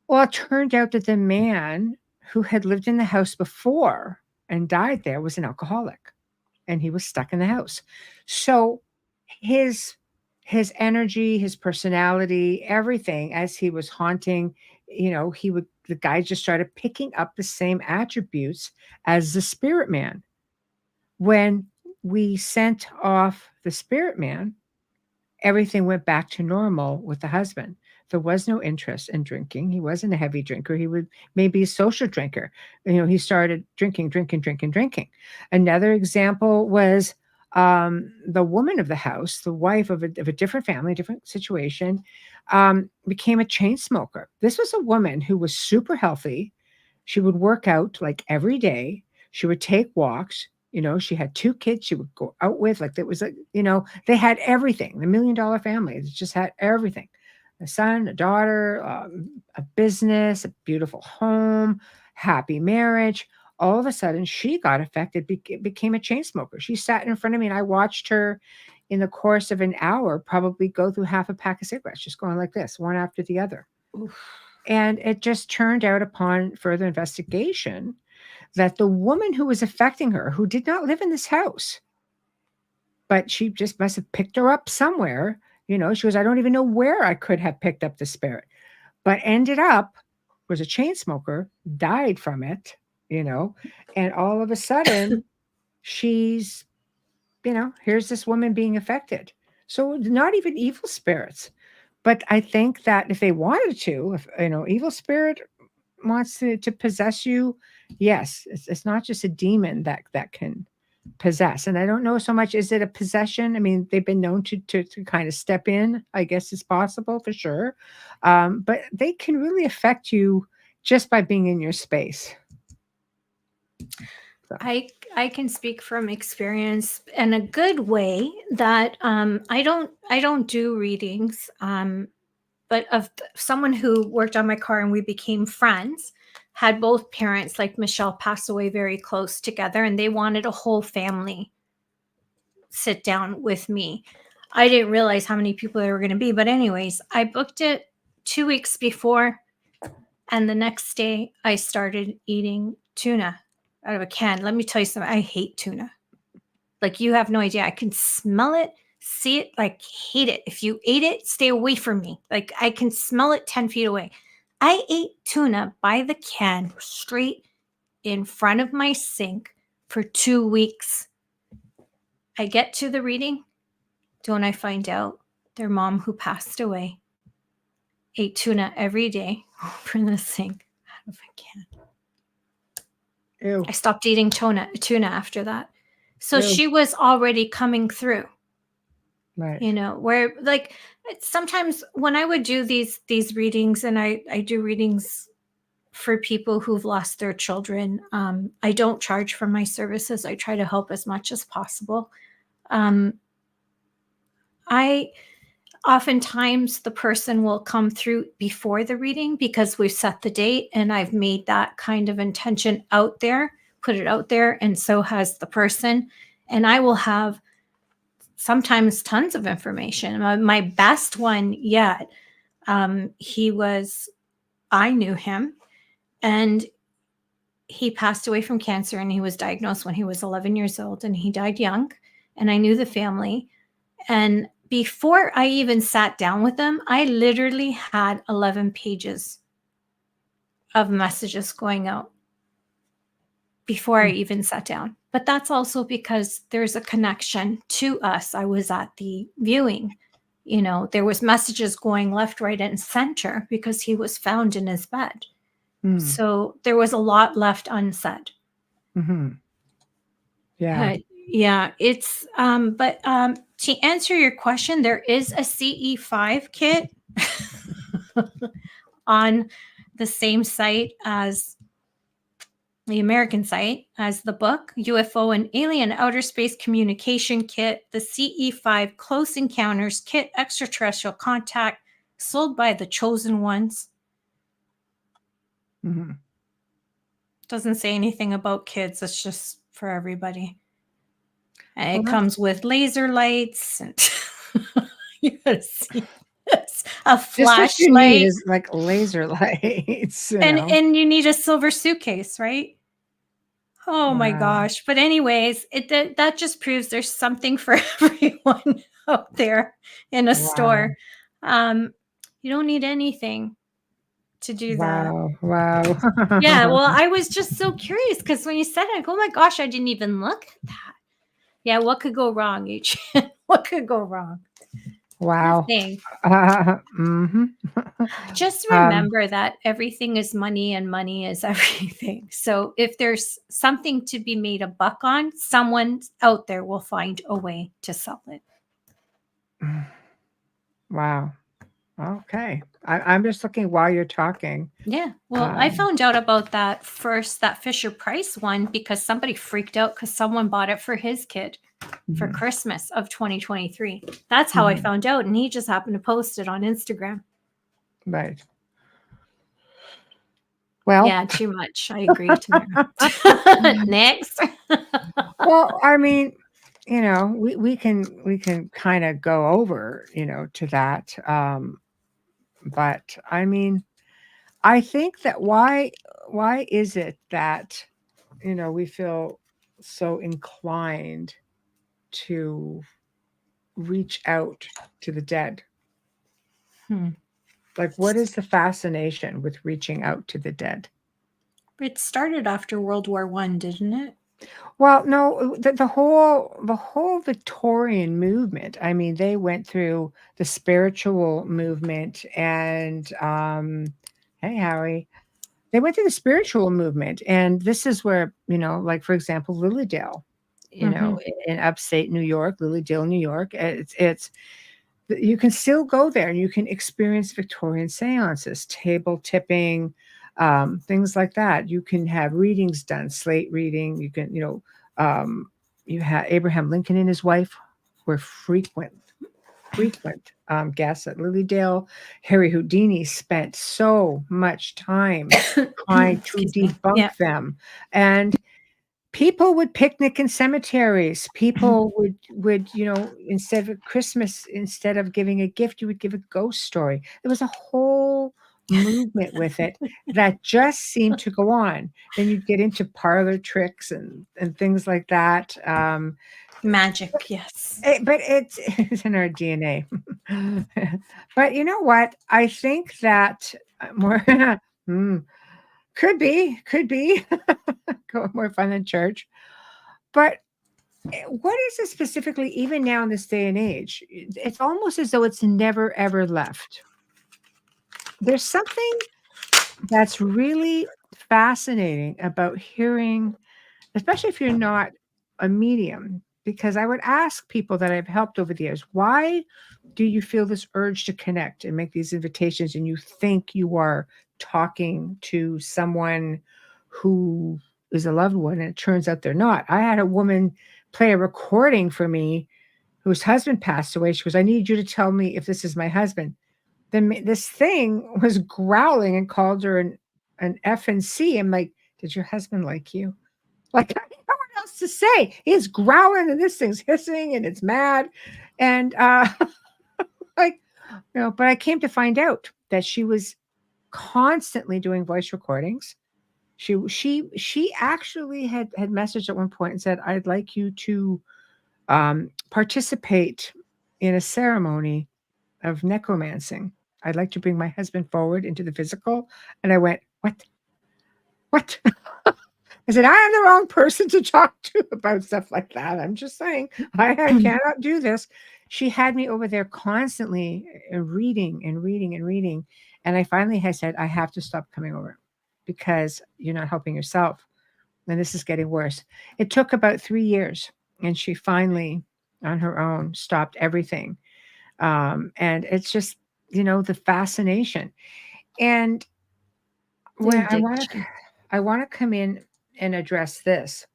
Well, it turned out that the man who had lived in the house before and died there was an alcoholic, and he was stuck in the house. So his energy, his personality, everything, as he was haunting, the guy just started picking up the same attributes as the spirit man. When we sent off the spirit man, everything went back to normal with the husband. There was no interest in drinking. He wasn't a heavy drinker. He would maybe a social drinker. He started drinking. Another example was the woman of the house, the wife of a different family, different situation, became a chain smoker. This was a woman who was super healthy. She would work out like every day. She would take walks. She had 2 kids she would go out with. Like, it was like, they had everything. The $1 million family, it just had everything. A son, a daughter, a business, a beautiful home, happy marriage. All of a sudden, she got affected, became a chain smoker. She sat in front of me, and I watched her in the course of an hour probably go through half a pack of cigarettes, just going like this, one after the other. Oof. And it just turned out, upon further investigation, that the woman who was affecting her, who did not live in this house, but she just must have picked her up somewhere. She goes, I don't even know where I could have picked up the spirit, but ended up, was a chain smoker, died from it, and all of a sudden she's, here's this woman being affected. So not even evil spirits. But I think that if they wanted to, if evil spirit wants to possess you, yes, it's not just a demon that can possess. And I don't know so much, is it a possession? I mean, they've been known to kind of step in, I guess it's possible, for sure. But they can really affect you just by being in your space. So. I can speak from experience in a good way that I don't do readings, but of someone who worked on my car and we became friends, had both parents, like Michelle, pass away very close together, and they wanted a whole family sit down with me. I didn't realize how many people there were going to be, but anyways, I booked it 2 weeks before, and the next day I started eating tuna out of a can. Let me tell you something. I hate tuna. Like, you have no idea. I can smell it, see it, like, hate it. If you ate it, stay away from me. Like, I can smell it 10 feet away. I ate tuna by the can straight in front of my sink for 2 weeks. I get to the reading. Don't I find out their mom, who passed away, ate tuna every day over the sink out of a can. Ew. I stopped eating tuna after that. So Ew. she was already coming through. Right. Where, like, sometimes when I would do these readings, and I do readings for people who've lost their children, I don't charge for my services. I try to help as much as possible. Oftentimes the person will come through before the reading because we've set the date and I've made that kind of intention out there, put it out there, and so has the person. And I will have sometimes tons of information. My best one yet, I knew him, and he passed away from cancer, and he was diagnosed when he was 11 years old, and he died young, and I knew the family. And before I even sat down with them, I literally had 11 pages of messages going out before I even sat down. But that's also because there's a connection to us. I was at the viewing. There was messages going left, right, and center because he was found in his bed. So there was a lot left unsaid. Mm-hmm. Yeah. Yeah, it's but to answer your question, there is a CE5 kit on the same site as the American site, as the book UFO and Alien Outer Space Communication Kit, the CE5 Close Encounters Kit Extraterrestrial Contact, sold by the Chosen Ones. Mhm. Doesn't say anything about kids. It's just for everybody. And it Well, comes with laser lights and you gotta see this. A just what you need flashlight. is like laser lights, And you need a silver suitcase, right? Oh my Wow. gosh. But anyways, that just proves there's something for everyone out there in a Wow. store. You don't need anything to do that. Wow. Wow. Yeah, well, I was just so curious because when you said it, I go, oh my gosh, I didn't even look at that. Yeah, what could go wrong, Adrian? What could go wrong? Wow. Nothing. Mhm. Just remember that everything is money and money is everything. So if there's something to be made a buck on, someone out there will find a way to sell it. Wow. Okay. I'm just looking while you're talking. Yeah. Well, I found out about that Fisher Price one, because somebody freaked out because someone bought it for his kid for Mhm. Christmas of 2023. That's how I Mhm. found out. And he just happened to post it on Instagram. Right. Well, Yeah, too much. I agree, Tamara. Next. well, I mean, we can kind of go over, to that. But I mean, I think that why is it that, we feel so inclined to reach out to the dead? Like, what is the fascination with reaching out to the dead? It started after World War One, didn't it? Well, no, the whole Victorian movement. I mean, they went through the spiritual movement, and hey, Howie, they went through the spiritual movement, and this is where, like, for example, Lilydale, Mhm. in upstate New York, Lilydale, New York. It's you can still go there and you can experience Victorian seances, table tipping, things like that. You can have readings done, slate reading. You can, you have Abraham Lincoln and his wife were frequent guests at Lilydale. Harry Houdini spent so much time trying to Excuse me. debunk Yeah. them, and people would picnic in cemeteries. People would, instead of Christmas, instead of giving a gift, you would give a ghost story. There was a whole movement with it that just seemed to go on. Then you'd get into parlor tricks and things like that. Magic, yes. But it's in our DNA. But you know what? I think that more could be more fun than church. But what is it specifically, even now in this day and age? It's almost as though it's never, ever left. There's something that's really fascinating about hearing, especially if you're not a medium, because I would ask people that I've helped over the years, why do you feel this urge to connect and make these invitations and you think you are talking to someone who is a loved one and it turns out they're not? I had a woman play a recording for me whose husband passed away. She goes, I need you to tell me if this is my husband. Then this thing was growling and called her an F and C. I'm like, did your husband like you? Like, I don't know what else to say. He's growling and this thing's hissing and it's mad. And like, but I came to find out that she was constantly doing voice recordings. She actually had messaged at one point and said, I'd like you to participate in a ceremony of necromancing. I'd like to bring my husband forward into the physical. And I went, what? What? I said, I am the wrong person to talk to about stuff like that. I'm just saying, I cannot do this. She had me over there constantly reading and reading and reading. And I finally had said, I have to stop coming over because you're not helping yourself. And this is getting worse. It took about 3 years. And she finally, on her own, stopped everything. And it's just, the fascination. And when Very I want diligent. to come in and address this.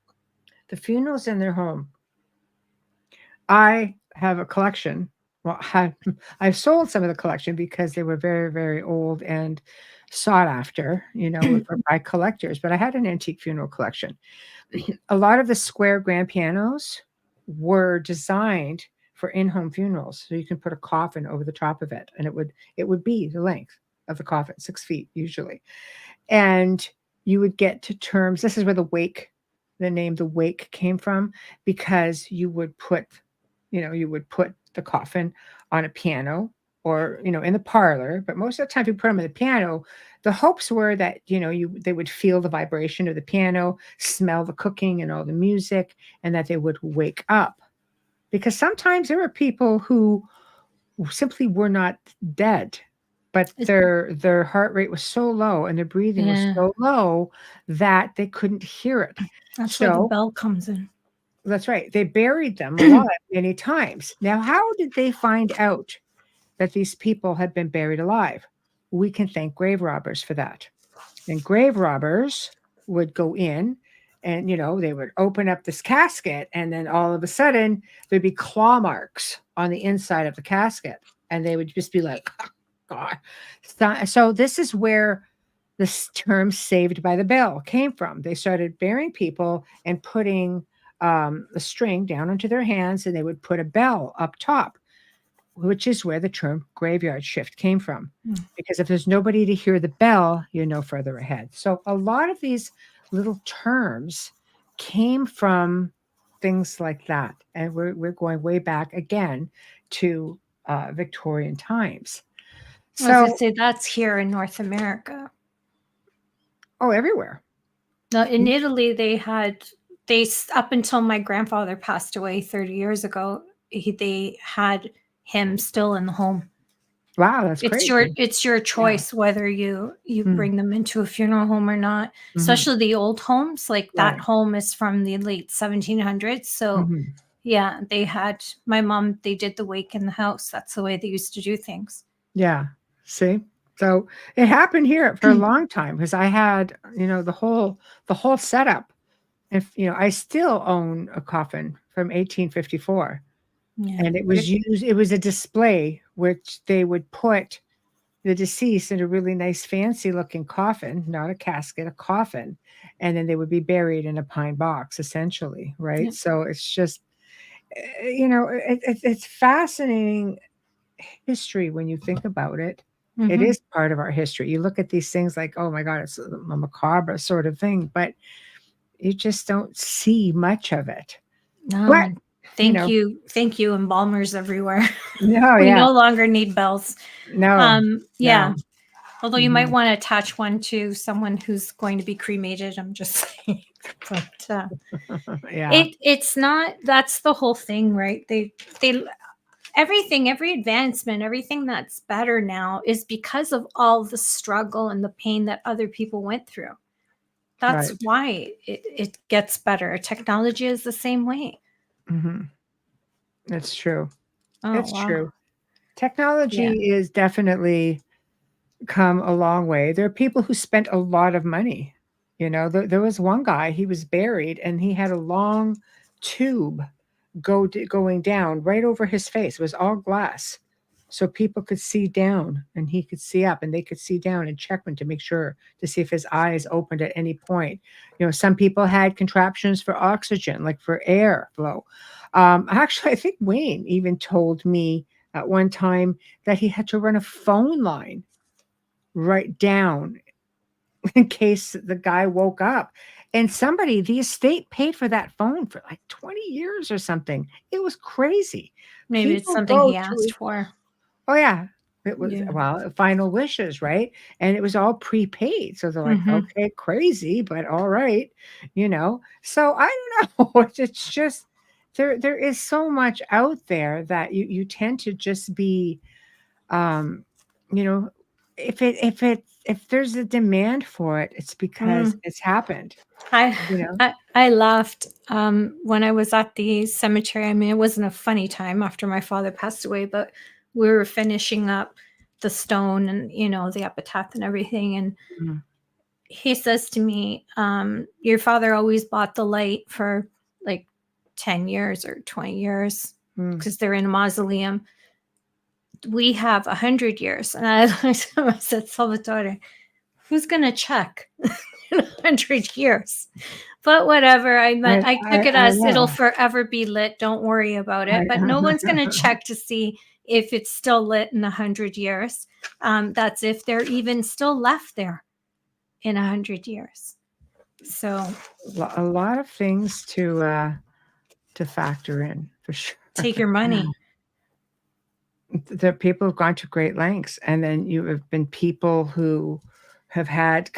The funerals in their home. I have a collection. Well, I've sold some of the collection because they were very, very old and sought after, by collectors. But I had an antique funeral collection. A lot of the square grand pianos were designed for in-home funerals, so you can put a coffin over the top of it, and it would be the length of the coffin, 6 feet usually, and you would get to terms. This is where the name the wake came from, because you would put the coffin on a piano or in the parlor, but most of the time if you put them on the piano, the hopes were that they would feel the vibration of the piano, smell the cooking and all the music, and that they would wake up. Because sometimes there were people who simply were not dead, but their heart rate was so low and their breathing was so low that they couldn't hear it. That's where the bell comes in. That's right. They buried them alive many times. Now, how did they find out that these people had been buried alive? We can thank grave robbers for that. And grave robbers would go in and, they would open up this casket, and then all of a sudden there'd be claw marks on the inside of the casket. And they would just be like, oh, God. So this is where this term "saved by the bell" came from. They started burying people and putting the string down onto their hands, and they would put a bell up top, which is where the term graveyard shift came from. Because if there's nobody to hear the bell, you're no further ahead. So a lot of these little terms came from things like that. And we're going way back again to Victorian times. So I was gonna say that's here in North America. Oh, everywhere. Now, in Italy, they up until my grandfather passed away 30 years ago, they had him still in the home. Wow, that's crazy. It's your choice whether you bring them into a funeral home or not. Especially the old homes, like that home is from the late 1700s. So yeah, my mom, they did the wake in the house. That's the way they used to do things. Yeah. See? So it happened here for a long time, because I had, the whole setup. If I still own a coffin from 1854. Yeah. And it was a display which they would put the deceased in a really nice fancy looking coffin, not a casket, a coffin, and then they would be buried in a pine box, essentially, right? Yeah. So it's just it's fascinating history when you think about it. It is part of our history. You look at these things like, oh my God, it's a macabre sort of thing, but you just don't see much of it. No. But, thank you, embalmers everywhere. No, we no longer need bells. No. Yeah. No. Although you might want to attach one to someone who's going to be cremated. I'm just saying. But yeah. It's not, that's the whole thing, right? They everything, every advancement, everything that's better now is because of all the struggle and the pain that other people went through. That's why it gets better. Technology is the same way. It's true. It's true. Technology is definitely come a long way. There are people who spent a lot of money. There was one guy, he was buried, and he had a long tube going down right over his face. It was all glass, so people could see down and he could see up, and they could see down and check him to make sure to see if his eyes opened at any point. Some people had contraptions for oxygen, like for air flow. Actually, I think Wayne even told me at one time that he had to run a phone line right down in case the guy woke up. And the estate paid for that phone for like 20 years or something. It was crazy. Maybe it's something he asked for. Oh, yeah. It was, final wishes, right? And it was all prepaid. So they're like, okay, crazy, but all right, So I don't know. It's just, there is so much out there that you tend to just be, if there's a demand for it, it's because it's happened. I laughed when I was at the cemetery. I mean, it wasn't a funny time after my father passed away, but we were finishing up the stone and the epitaph and everything, he says to me, your father always bought the light for like 10 years or 20 years because they're in a mausoleum. We have 100 years. And I said, Salvatore, who's going to check in 100 years? But whatever. I took it as it'll forever be lit. Don't worry about it. But no one's going to check to see if it's still lit in 100 years. That's if they're even still left there in 100 years. So a lot of things to factor in, for sure. Take your money. The people have gone to great lengths, and then you have been people who have had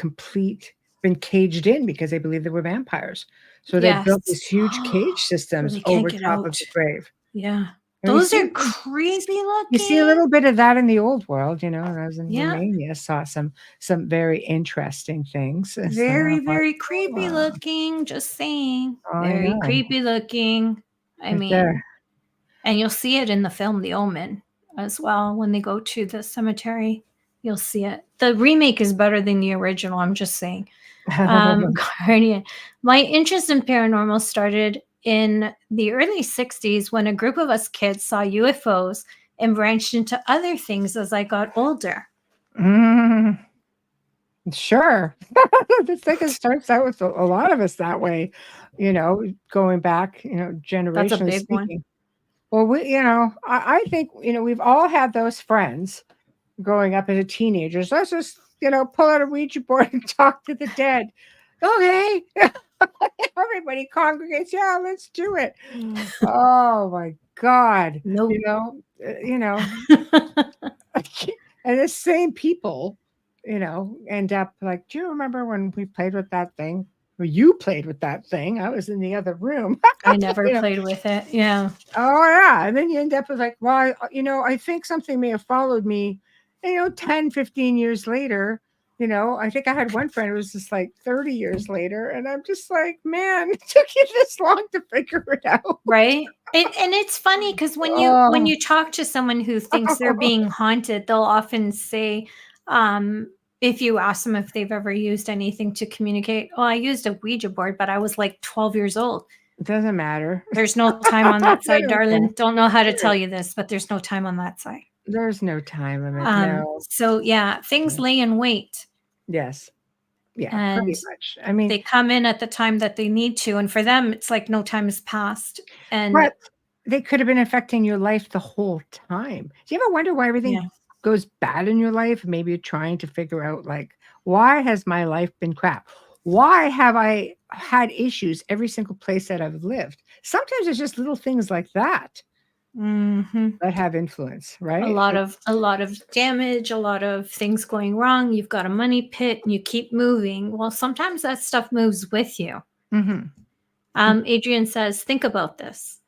been caged in because they believe they were vampires. So they built these huge cage systems over top of the grave. Yeah. Those are creepy looking. You see a little bit of that in the old world, you know. When I was in Romania, saw some very interesting things. Very, very creepy looking. Just saying. Very creepy looking. I mean, and you'll see it in the film The Omen as well. When they go to the cemetery, you'll see it. The remake is better than the original. I'm just saying. Guardian. My interest in paranormal started in the early 60s when a group of us kids saw UFOs and branched into other things as I got older. Sure. I think it starts out with a lot of us that way, you know, going back, you know, generations. That's a big one. Well, I think, we've all had those friends growing up as teenagers. Let's just, pull out a Ouija board and talk to the dead. Okay. Everybody congregates. Yeah, let's do it. Oh my God. Nope. And the same people, end up like, do you remember when we played with that thing? Well, you played with that thing. I was in the other room. I never played with it. Yeah. Oh, yeah. And then you end up with like, well, I think something may have followed me, 10, 15 years later. I think I had one friend who was just like 30 years later. And I'm just like, man, it took you this long to figure it out. Right. And it's funny because when you talk to someone who thinks they're being haunted, they'll often say, if you ask them if they've ever used anything to communicate, I used a Ouija board, but I was like 12 years old. It doesn't matter. There's no time on that side, darling. Don't know how to tell you this, but there's no time on that side. There's no time limit. No. So yeah, things lay in wait. Yes. Yeah, and pretty much. I mean, they come in at the time that they need to. And for them, it's like no time has passed. But they could have been affecting your life the whole time. Do you ever wonder why everything goes bad in your life? Maybe you're trying to figure out, like, why has my life been crap? Why have I had issues every single place that I've lived? Sometimes it's just little things like that that have influence, right? A lot of damage, a lot of things going wrong. You've got a money pit and you keep moving. Well, sometimes that stuff moves with you. Adrian says, think about this.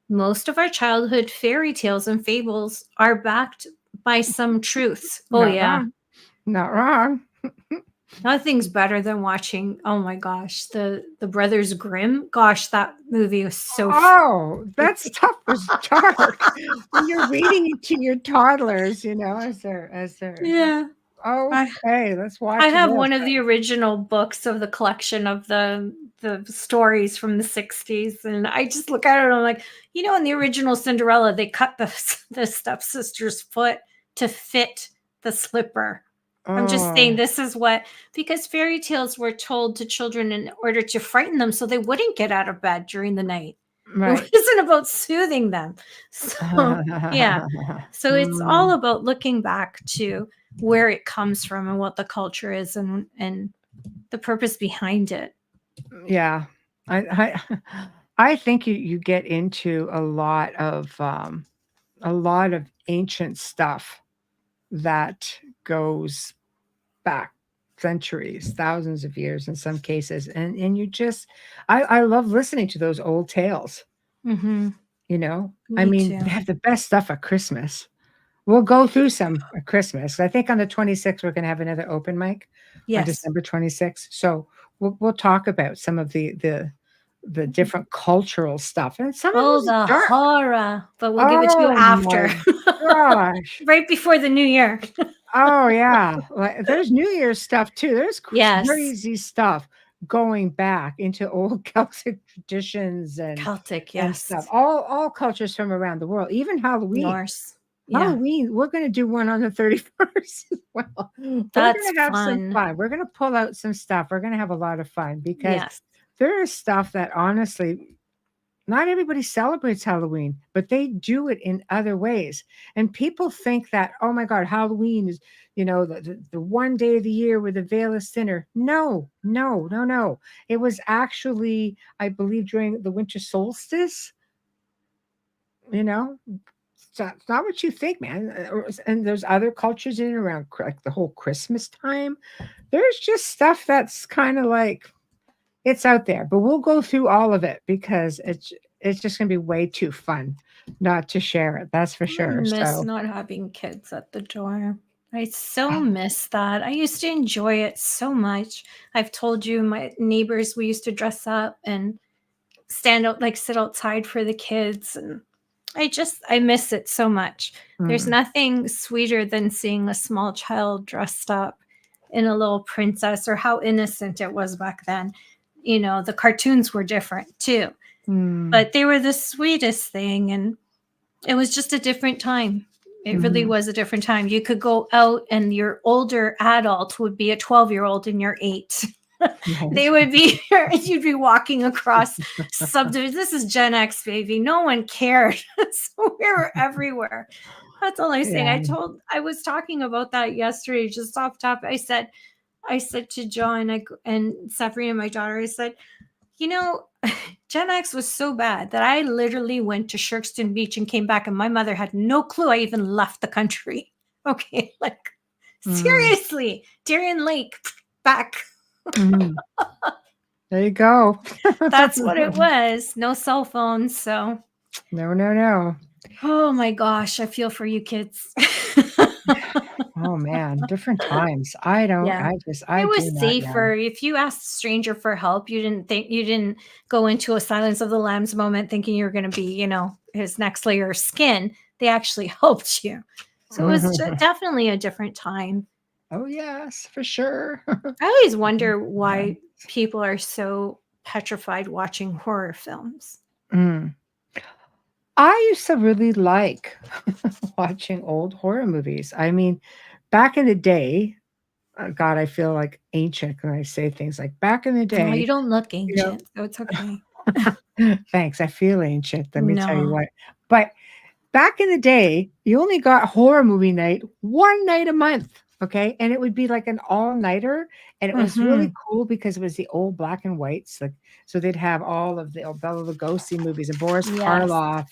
Most of our childhood fairy tales and fables are backed by some truth. Not wrong. Nothing's better than watching, oh my gosh, the Brothers Grimm. Gosh, that movie was so that stuff was dark. When you're reading it to your toddlers, as they're let's watch. I have one of the original books of the collection of the stories from the 60s, and I just look at it and I'm like, in the original Cinderella, they cut the stepsister's foot to fit the slipper. I'm just saying this is because fairy tales were told to children in order to frighten them so they wouldn't get out of bed during the night. Right. It wasn't about soothing them. So, yeah. So it's all about looking back to where it comes from and what the culture is and the purpose behind it. Yeah. I think you get into a lot of ancient stuff that goes back centuries, thousands of years in some cases, and you just I love listening to those old tales. I mean, they have the best stuff at Christmas. We'll go through some at Christmas. I think on the 26th we're going to have another open mic on December 26th, so we'll talk about some of the different cultural stuff, and some of the horror, but we'll give it to you after. Gosh. Right before the new year. Oh yeah, like, there's New Year's stuff too. There's Yes. crazy stuff going back into old Celtic traditions Celtic, and yes. stuff. All cultures from around the world, even Halloween. Norse. Yeah. Halloween, we're going to do one on the 31st as well. We're That's going to have some fun. fun. We're going to pull out some stuff. We're going to have a lot of fun because Yes. there is stuff that honestly, not everybody celebrates Halloween, but they do it in other ways. And people think that, oh my God, Halloween is, the one day of the year where the veil is thinner. No, no, no, no. It was actually, I believe, during the winter solstice. It's not what you think, man. And there's other cultures in and around, like the whole Christmas time. There's just stuff that's kind of like it's out there, but we'll go through all of it because it's just going to be way too fun not to share it. That's for sure. I miss So not having kids at the door. I so miss that. I used to enjoy it so much. I've told you, my neighbors, we used to dress up and stand out, like sit outside for the kids, and I miss it so much. There's nothing sweeter than seeing a small child dressed up in a little princess, or how innocent it was back then. The cartoons were different too, but they were the sweetest thing, and it was just a different time. It really was a different time. You could go out and your older adult would be a 12-year-old and you're 8. They would be, you'd be walking across subdivisions. This is Gen X, baby. No one cared. So we were everywhere. That's all I'm saying. Yeah. I was talking about that yesterday, just off top. I said to John and Sabrina, my daughter, I said, Gen X was so bad that I literally went to Shirkston Beach and came back, and my mother had no clue I even left the country. Okay, like seriously, Darien Lake, back. There you go. That's what it was. No cell phones. So No. oh my gosh, I feel for you kids. Oh man, different times. I It was do not safer. know. If you asked a stranger for help, you didn't go into a Silence of the Lambs moment thinking you were going to be, his next layer of skin. They actually helped you. So it was definitely a different time. Oh yes, for sure. I always wonder why people are so petrified watching horror films. I used to really like watching old horror movies. I mean, back in the day, God, I feel like ancient when I say things like back in the Oh, day. you don't look ancient, so it's okay. Thanks. I feel ancient. Let me tell you No. what. But back in the day, you only got horror movie night one night a month. Okay. And it would be like an all-nighter. And it was really cool because it was the old black and whites. Like, so they'd have all of the Bela Lugosi movies and Boris Karloff.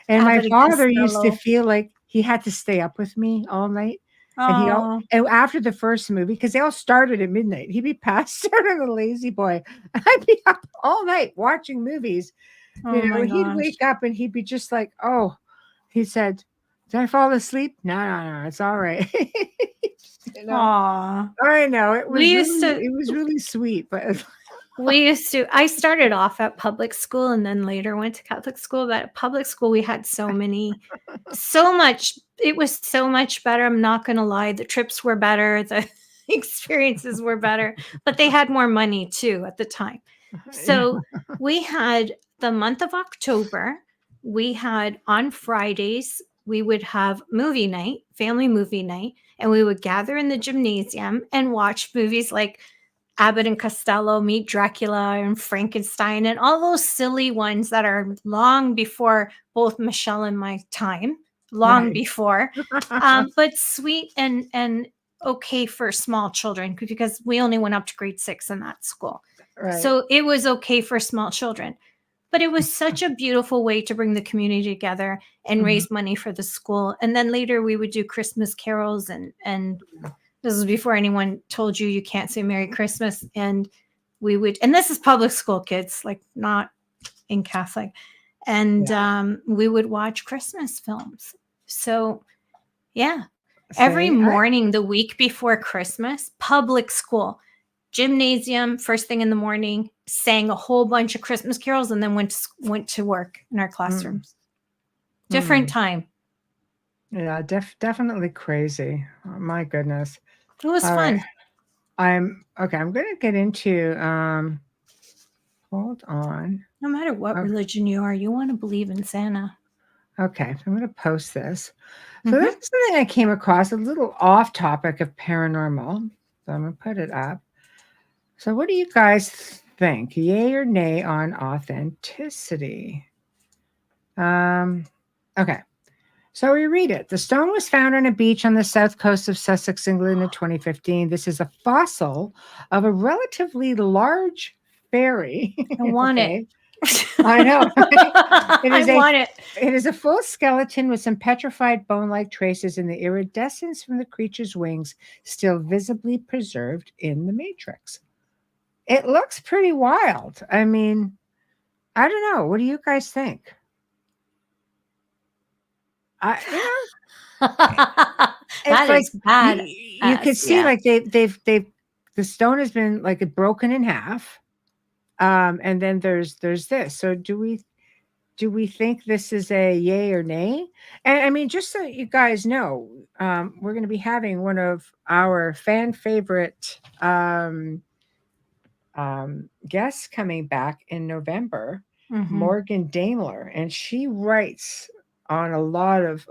And my Abbott and father used to Costello. feel like he had to stay up with me all night. Oh, And after the first movie, because they all started at midnight, he'd be passed out on a lazy boy. I'd be up all night watching movies. oh my He'd gosh. wake up and he'd be just like, oh, he said, did I fall asleep? No, it's all right. Aw. I know it was We used really, to- it was really sweet, but I started off at public school and then later went to Catholic school. But at public school, we had so much. It was so much better. I'm not going to lie. The trips were better. The experiences were better, but they had more money too at the time. So we had the month of October. We had on Fridays, we would have movie night, family movie night, and we would gather in the gymnasium and watch movies like Abbott and Costello, Meet Dracula, and Frankenstein, and all those silly ones that are long before both Michelle and my time, long before, but sweet and okay for small children because we only went up to grade 6 in that school. So it was okay for small children. But it was such a beautiful way to bring the community together and raise money for the school. And then later we would do Christmas carols and this was before anyone told you can't say Merry Christmas. And we would, and this is public school kids, like not in Catholic. And we would watch Christmas films. So yeah, every morning, the week before Christmas, public school, gymnasium, first thing in the morning, sang a whole bunch of Christmas carols and then went to work in our classrooms. Different time. Yeah, definitely crazy. Oh, my goodness. It was All right. fun. I'm going to get into hold on. No matter what Oh, religion you are, you want to believe in Santa. okay, I'm going to post this. So Hmm. this is something I came across, a little off topic of paranormal. So I'm going to put it up. So what do you guys think? Yay or nay on authenticity? Okay. So we read it. The stone was found on a beach on the south coast of Sussex, England in 2015. This is a fossil of a relatively large fairy. I want it. Okay. I know. Right? I want it. It is a full skeleton with some petrified bone-like traces in the iridescence from the creature's wings still visibly preserved in the matrix. It looks pretty wild. I mean, I don't know. What do you guys think? It's That like is bad. you could see Yeah. like they've the stone has been like broken in half. And then there's this. So do we think this is a yay or nay? And I mean, just so you guys know, we're going to be having one of our fan favorite guests coming back in November, Hmm. Morgan Daimler, and she writes on a lot of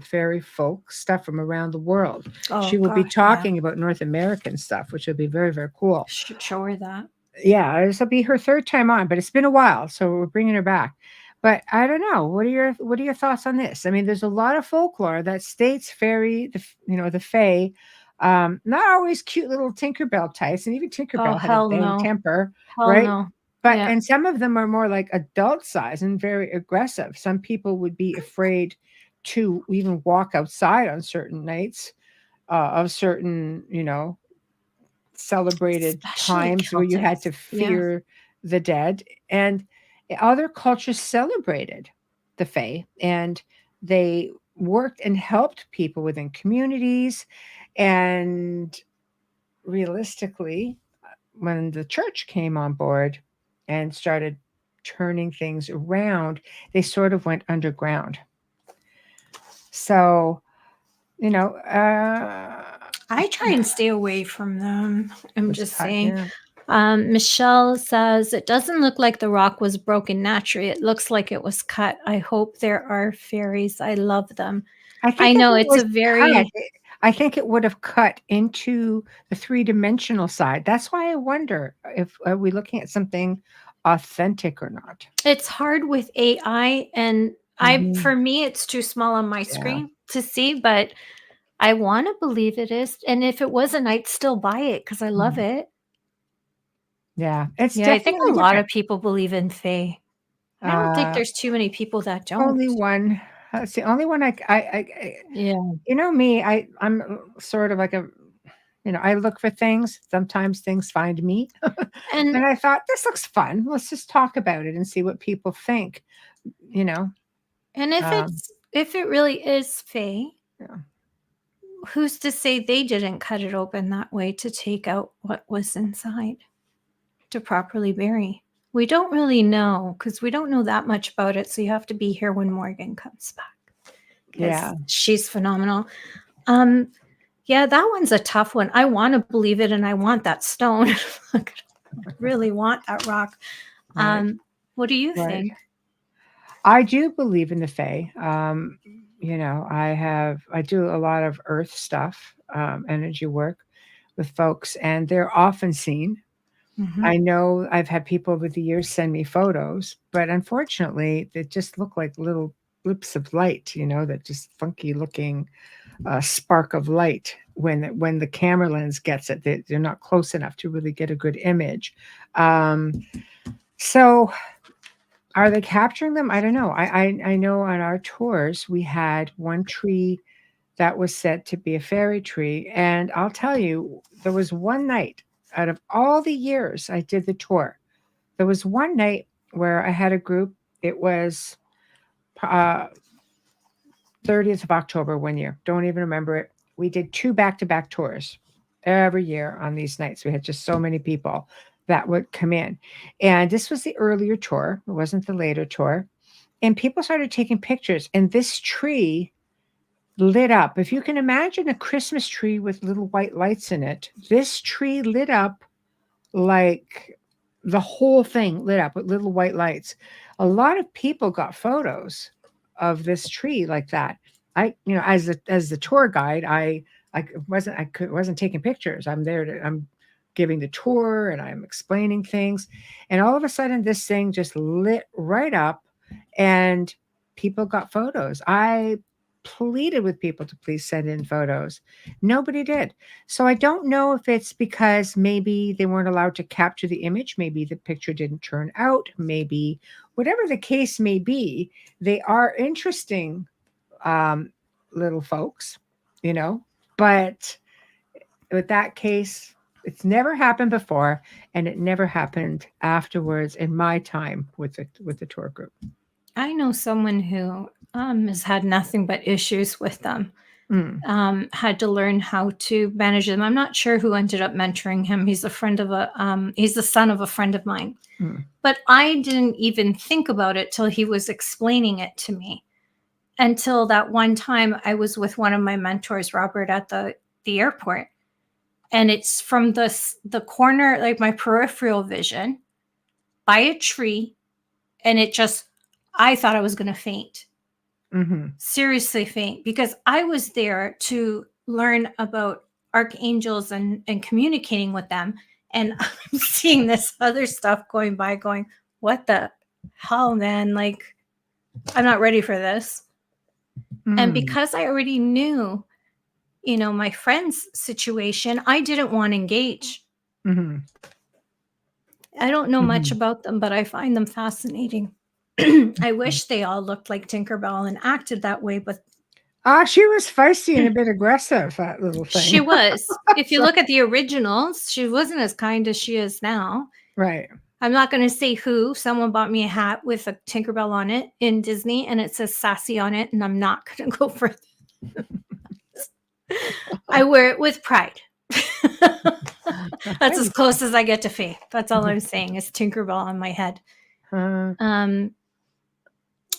fairy folk stuff from around the world. Oh She will be gosh, yeah. talking about North American stuff, which will be very, very cool. Should show her that. Yeah, this will be her third time on, but it's been a while, so we're bringing her back. But I don't know. What are your thoughts on this? I mean, there's a lot of folklore that states fairy, the fae, not always cute little Tinkerbell types, and even Oh Tinkerbell had a hell dang no. temper, Hell right? no. But Yeah. and some of them are more like adult size and very aggressive. Some people would be afraid to even walk outside on certain nights of certain, celebrated Especially times where you had to Celtics. Yeah. fear the dead. And other cultures celebrated the fae, and they worked and helped people within communities. And realistically, when the church came on board and started turning things around, they sort of went underground. So, I try and stay away from them. I'm just saying. yeah. Michelle says it doesn't look like the rock was broken naturally. It looks like it was cut. I hope there are fairies. I love them. I I think if know it it's a was cut, very I think it would have cut into the three-dimensional side. That's why I wonder if are we looking at something authentic or not. it's hard with AI and Mhm. for me it's too small on my Yeah. screen to see, but I want to believe it is. And if it wasn't, I'd still buy it because I love Mhm. it. Yeah, it's Yeah, I think a definitely lot different. of people believe in Fae. I don't think Uh, there's too many people that don't. only one. That's the only one Yeah. you know me, I'm sort of like a I look for things. Sometimes things find me. And And I thought this looks fun. Let's just talk about it and see what people think, you know. and Um, if it really is Fae, yeah. who's to say they didn't cut it open that way to take out what was inside to properly bury? We don't really know because we don't know that much about it. So you have to be here when Morgan comes back because Yeah. she's phenomenal. Um, yeah, that one's a tough one. I want to believe it and I want that stone. I really want that rock. Right. What do you Right. think? I do believe in the Fae. I do a lot of earth stuff, energy work with folks, and they're often seen. Mhm. I know I've had people over the years send me photos, but unfortunately, they just look like little blips of light, that just funky looking spark of light when the camera lens gets it. They're not close enough to really get a good image. Um, so are they capturing them? I don't know. I know on our tours we had one tree that was said to be a fairy tree, and I'll tell you, there was one night out of all the years I did the tour, there was one night where I had a group. It was uh, 30th of October one year. Don't even remember it. We did two back-to-back tours every year on these nights. We had just so many people that would come in. And this was the earlier tour. It wasn't the later tour. And people started taking pictures. And this tree lit up. If you can imagine a Christmas tree with little white lights in it, this tree lit up like the whole thing lit up with little white lights. A lot of people got photos of this tree like that. As the tour guide, I wasn't taking pictures. I'm giving the tour and I'm explaining things, and all of a sudden this thing just lit right up, and people got photos. I pleaded with people to please send in photos. Nobody did. So I don't know if it's because maybe they weren't allowed to capture the image. Maybe the picture didn't turn out. Maybe whatever the case may be, they are interesting little folks, but with that case, it's never happened before, and it never happened afterwards in my time with the tour group. I know someone who has had nothing but issues with them. Had to learn how to manage them. I'm not sure who ended up mentoring him. He's he's the son of a friend of mine. But I didn't even think about it till he was explaining it to me. Until that one time I was with one of my mentors, Robert, at the airport. And it's from the corner, like my peripheral vision, by a tree. And I thought I was going to faint. Seriously faint, because I was there to learn about archangels and communicating with them. And I'm seeing this other stuff going by going, what the hell, man? Like, I'm not ready for this. And because I already knew, my friend's situation, I didn't want to engage. I don't know much about them, but I find them fascinating. I wish they all looked like Tinkerbell and acted that way, but she was feisty and a bit aggressive, that little thing. She was. If you look at the originals, she wasn't as kind as she is now. Right. I'm not going to say who. Someone bought me a hat with a Tinkerbell on it in Disney, and it says sassy on it, and I'm not going to go for it. I wear it with pride. That's as close as I get to faith. That's all I'm saying is Tinkerbell on my head.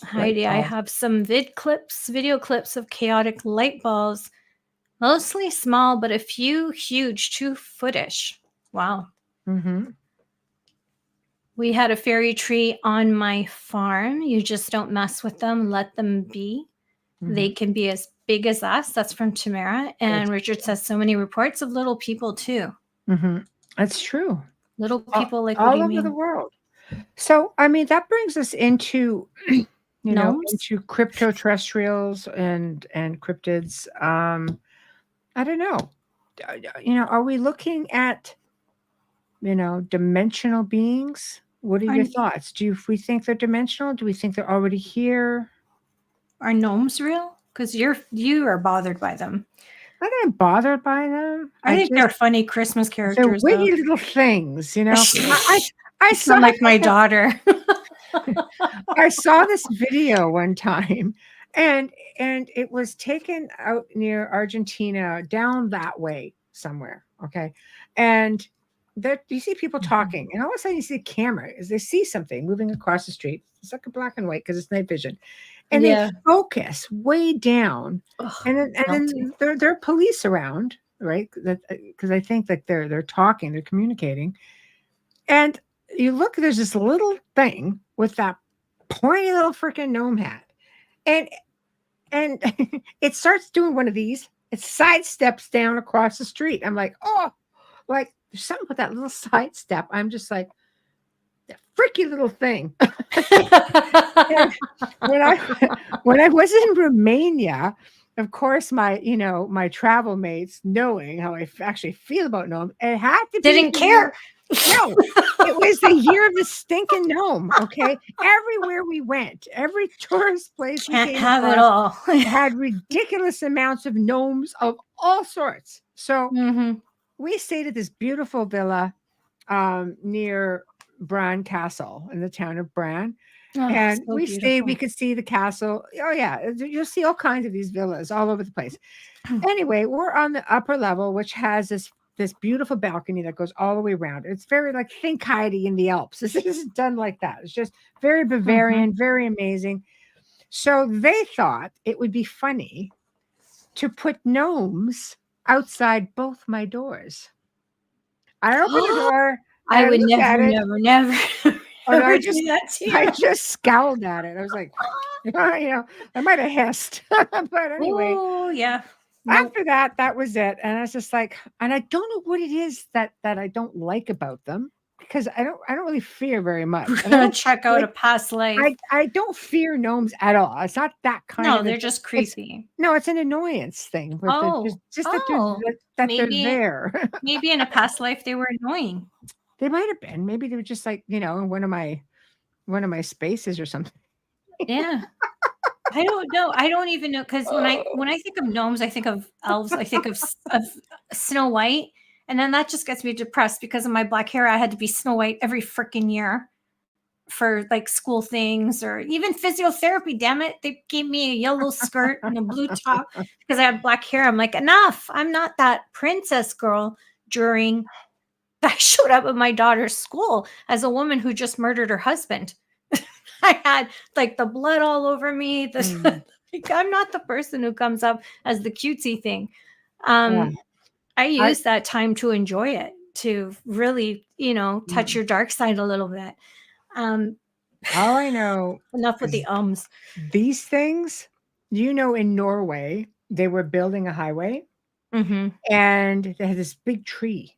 Heidi, I have some video clips of chaotic light balls, mostly small, but a few huge, 2-foot-ish. Wow. We had a fairy tree on my farm. You just don't mess with them. Let them be. They can be as big as us. That's from Tamara. And Richard says so many reports of little people too. That's true. Little people like all over the world. So, I mean, that brings us into... into cryptoterrestrials and cryptids. I don't know. Are we looking at, dimensional beings? What are your thoughts? Do we think they're dimensional? Do we think they're already here? Are gnomes real? Because you are bothered by them. I'm not bothered by them. I think they're funny Christmas characters. They're witty little things, I sound like my daughter. I saw this video one time, and it was taken out near Argentina, down that way somewhere. Okay. And you see people talking, and all of a sudden you see a camera as they see something moving across the street. It's like a black and white because it's night vision. And they focus way down. And then there are police around, right? Because I think that they're talking, they're communicating. And you look, there's this little thing with that pointy little freaking gnome hat. And it starts doing one of these. It sidesteps down across the street. I'm like, like there's something with that little sidestep. I'm just like, that freaky little thing. when I was in Romania, of course, my travel mates, knowing how I actually feel about gnomes, it had to be didn't care. No, it was the year of the stinking gnome. Okay, everywhere we went, every tourist place we can't have it all. had ridiculous amounts of gnomes of all sorts. So we stayed at this beautiful villa near Bran Castle in the town of Bran. And so we stayed, we could see the castle. Oh yeah, you'll see all kinds of these villas all over the place. Anyway, we're on the upper level, which has this beautiful balcony that goes all the way around. It's very like think Heidi in the Alps. This is done like that. It's just very Bavarian, very amazing. So they thought it would be funny to put gnomes outside both my doors. I opened the door and I I would looked at never, it. never, never, Oh no, ever do that to I you. just scowled at it. I was like, I might have hissed. But anyway, Oh, yeah. Nope. after that, that was it. And I was just like, and I don't know what it is that I don't like about them, because I don't really fear very much. We're And I gonna don't check out like a past life. I don't fear gnomes at all. It's not that kind No, of they're just it's creepy. no, it's an annoyance thing with the Oh, just oh, that they're maybe, there. maybe in a past life they were annoying. They might have been. Maybe they were just like, in one of my spaces or something. Yeah. I don't know. I don't even know, because when I think of gnomes, I think of elves. I think of Snow White, and then that just gets me depressed because of my black hair. I had to be Snow White every freaking year for like school things or even physiotherapy. Damn it, they gave me a yellow skirt and a blue top because I had black hair. I'm like, enough. I'm not that princess girl. During I showed up at my daughter's school as a woman who just murdered her husband. I had like the blood all over me. This Mm, like, I'm not the person who comes up as the cutesy thing. yeah. I I use that time to enjoy it, to really, touch mm, your dark side a little bit. Um, all I know enough with the is ums. these things, in Norway, they were building a highway Hmm. and they had this big tree.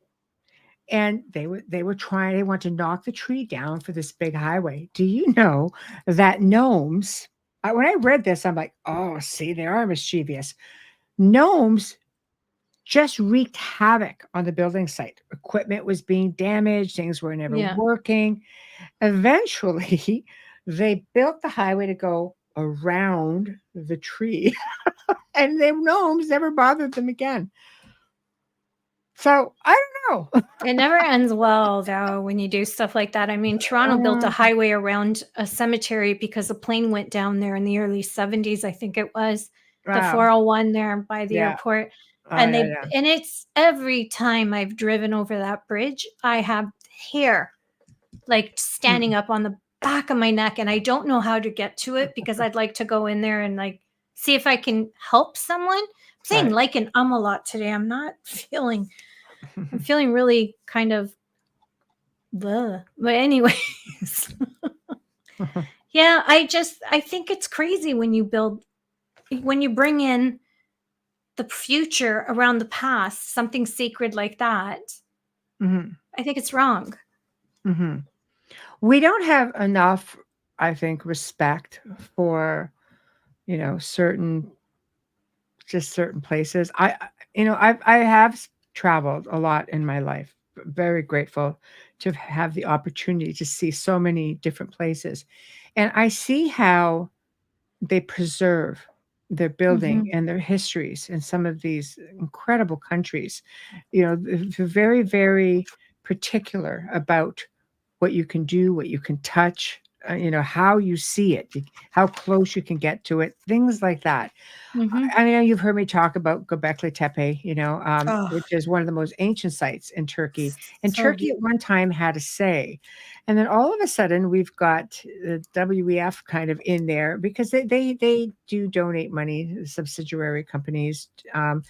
And they want to knock the tree down for this big highway. Do you know that gnomes, when I read this, I'm like, oh, see, they are mischievous. Gnomes just wreaked havoc on the building site. Equipment was being damaged, things were never Yeah. working. Eventually, they built the highway to go around the tree, and the gnomes never bothered them again. So I don't know. It never ends well, though, when you do stuff like that. I mean, Toronto built a highway around a cemetery because a plane went down there in the early 70s, I think it was, the Wow. 401 there by the Yeah. airport. Oh, And yeah, yeah. and it's every time I've driven over that bridge, I have hair like standing up on the back of my neck, and I don't know how to get to it because I'd like to go in there and like see if I can help someone. I'm saying Right. like an a lot today. I'm feeling really kind of bleh. But anyways, yeah, I think it's crazy when you bring in the future around the past, something sacred like that. Mhm, I think it's wrong. mhm. We don't have enough, I think, respect for, certain certain places. I have traveled a lot in my life. Very grateful to have the opportunity to see so many different places. And I see how they preserve their building Mhm. and their histories in some of these incredible countries. They're very, very particular about what you can do, what you can touch, how you see it, how close you can get to it, things like that. Mhm. I know you've heard me talk about Göbekli Tepe, Oh, which is one of the most ancient sites in Turkey. And so Turkey at beautiful. one time had a say. And then all of a sudden, we've got the WEF kind of in there because they do donate money to subsidiary companies. And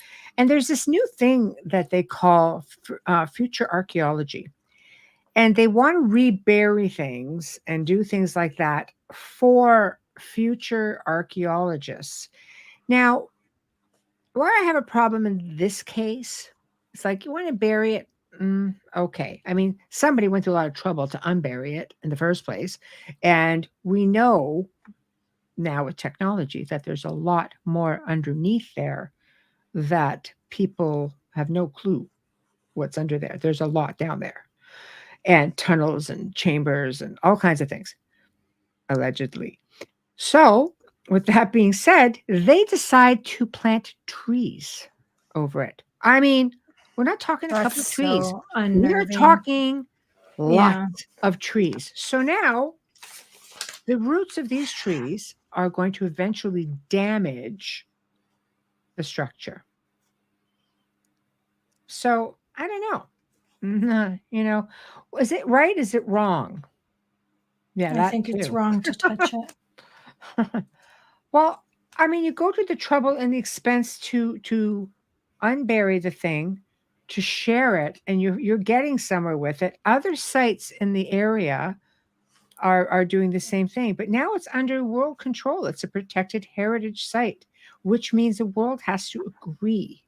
there's this new thing that they call future archaeology. And they want to rebury things and do things like that for future archaeologists. Now, where I have a problem in this case, it's like you want to bury it. Okay. I mean, somebody went through a lot of trouble to unbury it in the first place. And we know now with technology that there's a lot more underneath there that people have no clue what's under there. There's a lot down there, and tunnels and chambers and all kinds of things, allegedly. So, with that being said, they decide to plant trees over it. I mean, we're not talking a couple That's of trees. so We are unnerving. talking Yeah. lots of trees. So now the roots of these trees are going to eventually damage the structure. So I don't know. Is it right? Is it wrong? Yeah, I that think it's too. wrong to touch it. Well, I mean, you go to the trouble and the expense to unbury the thing, to share it, and you're getting somewhere with it. Other sites in the area are doing the same thing, but now it's under world control. It's a protected heritage site, which means the world has to agree.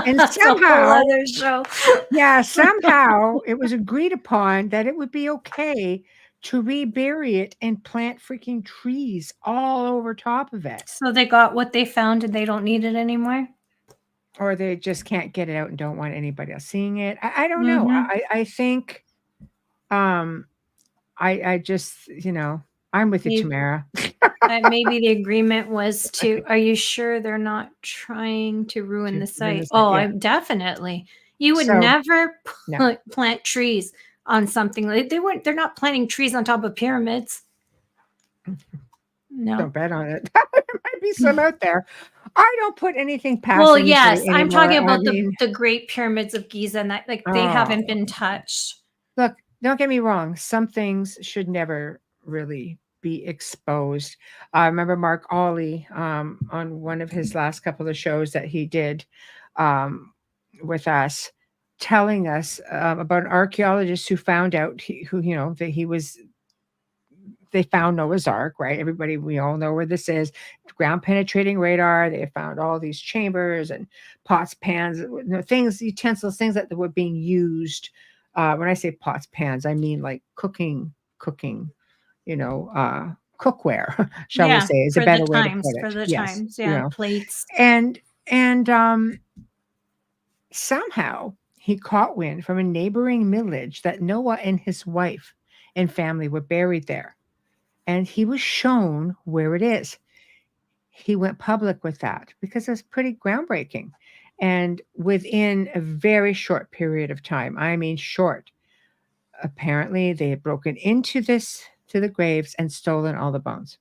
And That's a whole somehow, other show. yeah, somehow it was agreed upon that it would be okay to rebury it and plant freaking trees all over top of it. So they got what they found and they don't need it anymore? Or they just can't get it out and don't want anybody else seeing it. I don't know. Mhm. I think I just, I'm with you, Maybe Tamara. maybe the agreement was to, are you sure they're not trying to ruin the site? Yeah. I'm definitely. You would So, never no. plant trees on something like they're not planting trees on top of pyramids. No. Don't bet on it. There might be some out there. I don't put anything past Well, anybody yes, I'm talking anymore. I about mean, the Great Pyramids of Giza, and that they haven't been touched. look, don't get me wrong. Some things should never really be exposed. I remember Mark Ollie on one of his last couple of shows that he did with us, telling us about an archaeologist who found out that they found Noah's Ark, right? Everybody, we all know where this is. Ground penetrating radar. They found all these chambers and pots, pans, things, utensils, things that were being used. When I say pots, pans, I mean like cooking, cookware, shall we say, is a for the better way to times, put for it. the Yes, times, yeah, plates. and somehow he caught wind from a neighboring village that Noah and his wife and family were buried there. And he was shown where it is. He went public with that because it's pretty groundbreaking. And within a very short period of time, I mean short, apparently they had broken into the graves and stolen all the bones.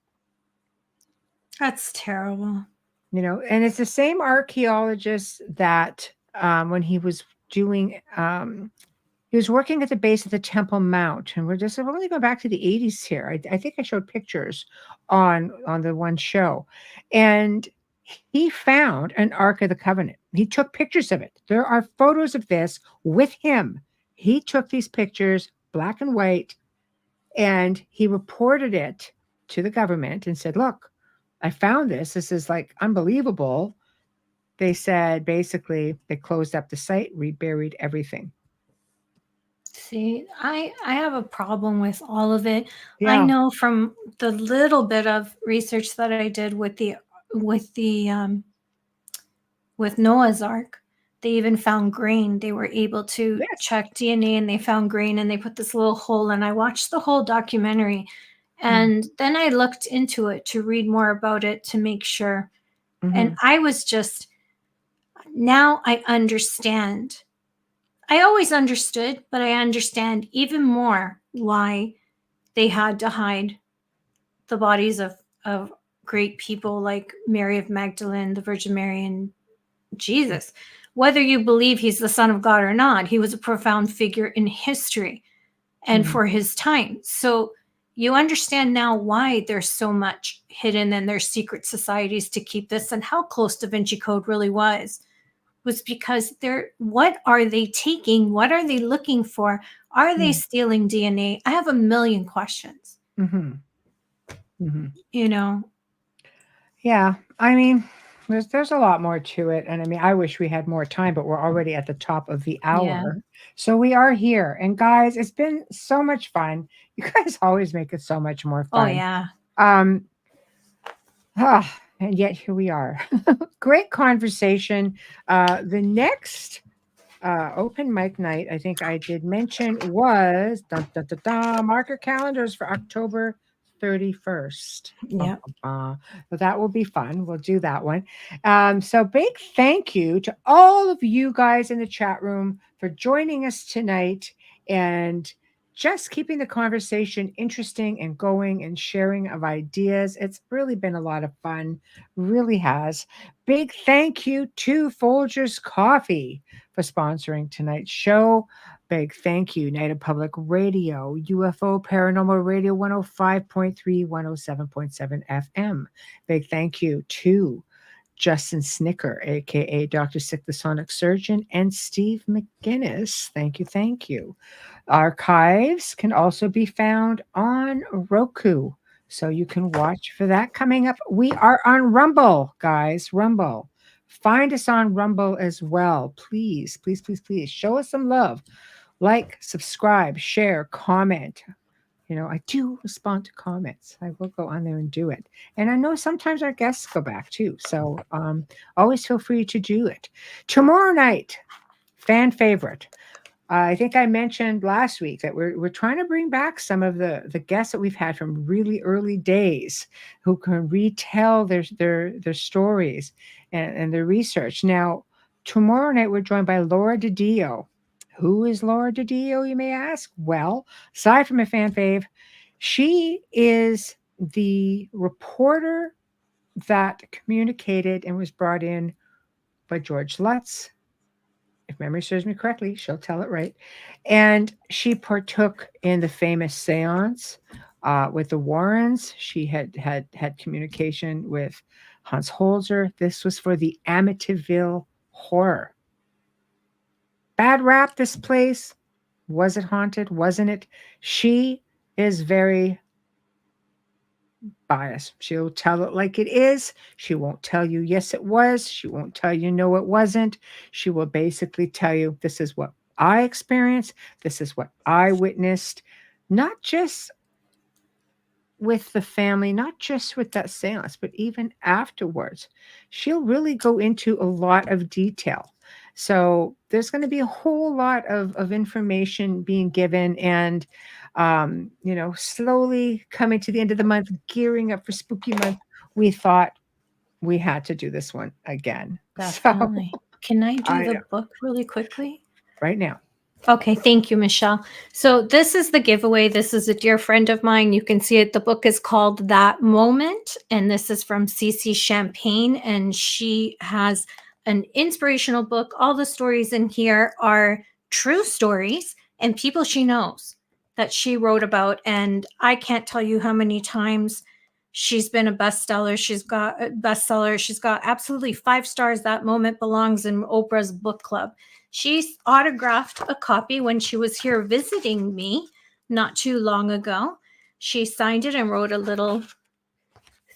That's terrible. And it's the same archaeologist that when he was doing he was working at the base of the Temple Mount, and we're only going back to the 80s here. I think I showed pictures on the one show, and he found an Ark of the Covenant. He took pictures of it. There are photos of this with him. He took these pictures, black and white, and he reported it to the government and said, "Look, I found this. This is like unbelievable." They said basically they closed up the site, reburied everything. See, I have a problem with all of it. I Yeah. know from the little bit of research that I did with Noah's Ark, they even found grain. They were able to Yes. check DNA, and they found grain, and they put this little hole. And I watched the whole documentary, and then I looked into it to read more about it to make sure. And I was just, now I understand. I always understood, but I understand even more why they had to hide the bodies of great people like Mary of Magdalene, the Virgin Mary, and Jesus. Whether you believe he's the Son of God or not, he was a profound figure in history and for his time. So you understand now why there's so much hidden and there's secret societies to keep this, and how close Da Vinci Code really was because what are they taking? What are they looking for? Are they stealing DNA? I have a million questions. Yeah, I mean, there's a lot more to it, and I mean, I wish we had more time, but we're already at the top of the hour, Yeah. so we are here. And guys, it's been so much fun. You guys always make it so much more Oh fun. yeah. And yet here we are. Great conversation. The next open mic night, I think I did mention, was mark your calendars for October 31st. Yeah. So that will be fun. We'll do that one. So big thank you to all of you guys in the chat room for joining us tonight and just keeping the conversation interesting and going and sharing of ideas. It's really been a lot of fun. Really has. Big thank you to Folgers Coffee for sponsoring tonight's show. Big thank you, United Public Radio, UFO Paranormal Radio 105.3, 107.7 FM. Big thank you to Justin Snicker, aka Dr. Sick the Sonic Surgeon, and Steve McGinnis. Thank you, thank you. Archives can also be found on Roku, so you can watch for that coming up. We are on Rumble, guys. Rumble. Find us on Rumble as well. Please, please, please, please show us some love. Like, subscribe, share, comment. You know, I do respond to comments. I will go on there and do it. And I know sometimes our guests go back too. So always feel free to do it. Tomorrow night, fan favorite. I think I mentioned last week that we're trying to bring back some of the guests that we've had from really early days who can retell their stories and their research. Now, tomorrow night we're joined by Laura DiDio. Who is Laura DiDio, you may ask? Well, aside from a fan fave, she is the reporter that communicated and was brought in by George Lutz. If memory serves me correctly, she'll tell it right. And she partook in the famous seance with the Warrens. She had communication with Hans Holzer. This was for the Amityville horror. Bad rap, this place. Was it haunted? Wasn't it? She is very biased. She'll tell it like it is. She won't tell you, yes, it was. She won't tell you, no, it wasn't. She will basically tell you, this is what I experienced. This is what I witnessed. Not just with the family, not just with that seance, but even afterwards. She'll really go into a lot of detail. So there's going to be a whole lot of information being given and, slowly coming to the end of the month, gearing up for spooky month. We thought we had to do this one again. Definitely. So, can I do the book really quickly? Right now. Okay, thank you, Michelle. So this is the giveaway. This is a dear friend of mine. You can see it. The book is called That Moment, and this is from Cece Champagne, and she has an inspirational book. All the stories in here are true stories and people she knows that she wrote about, and I can't tell you how many times she's been a bestseller. She's got a bestseller. She's got absolutely 5 stars. That Moment belongs in Oprah's book club. She autographed a copy when she was here visiting me not too long ago. She signed it and wrote a little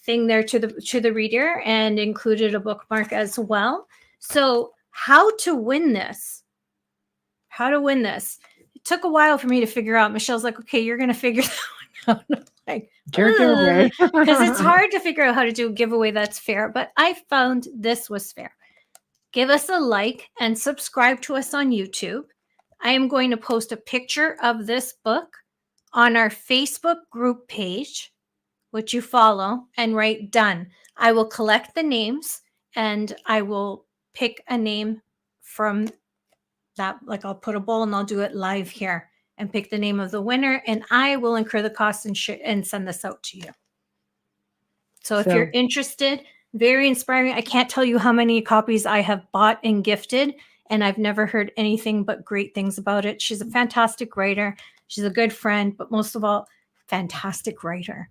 thing there to the reader and included a bookmark as well. So how to win this? It took a while for me to figure out. Michelle's like, okay, you're going to figure that one out. Like, because it's hard to figure out how to do a giveaway that's fair, but I found this was fair. Give us a like and subscribe to us on YouTube. I am going to post a picture of this book on our Facebook group page, which you follow, and write done. I will collect the names and I will pick a name from that. Like, I'll put a bowl and I'll do it live here and pick the name of the winner, and I will incur the cost and send this out to you. So if you're interested, very inspiring. I can't tell you how many copies I have bought and gifted, and I've never heard anything but great things about it. She's a fantastic writer. She's a good friend, but most of all, fantastic writer.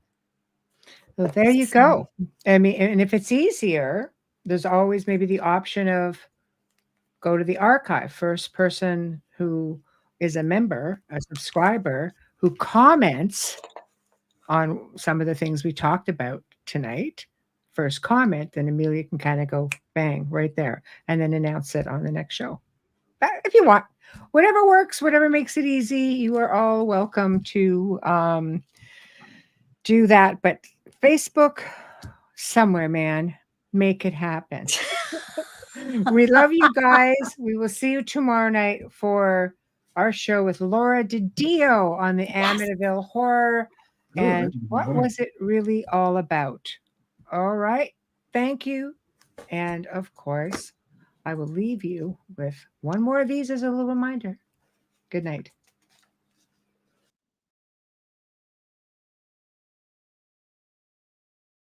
Well, there you go. I mean, and if it's easier, there's always maybe the option of go to the archive. First person who is a member, a subscriber, who comments on some of the things we talked about tonight, first comment, then Amelia can kind of go bang right there and then announce it on the next show. If you want, whatever works, whatever makes it easy, you are all welcome to do that. But Facebook, somewhere, man, make it happen. We love you guys. We will see you tomorrow night for our show with Laura DiDio on the Amityville horror. And what was it really all about? All right. Thank you. And of course, I will leave you with one more of these as a little reminder. Good night.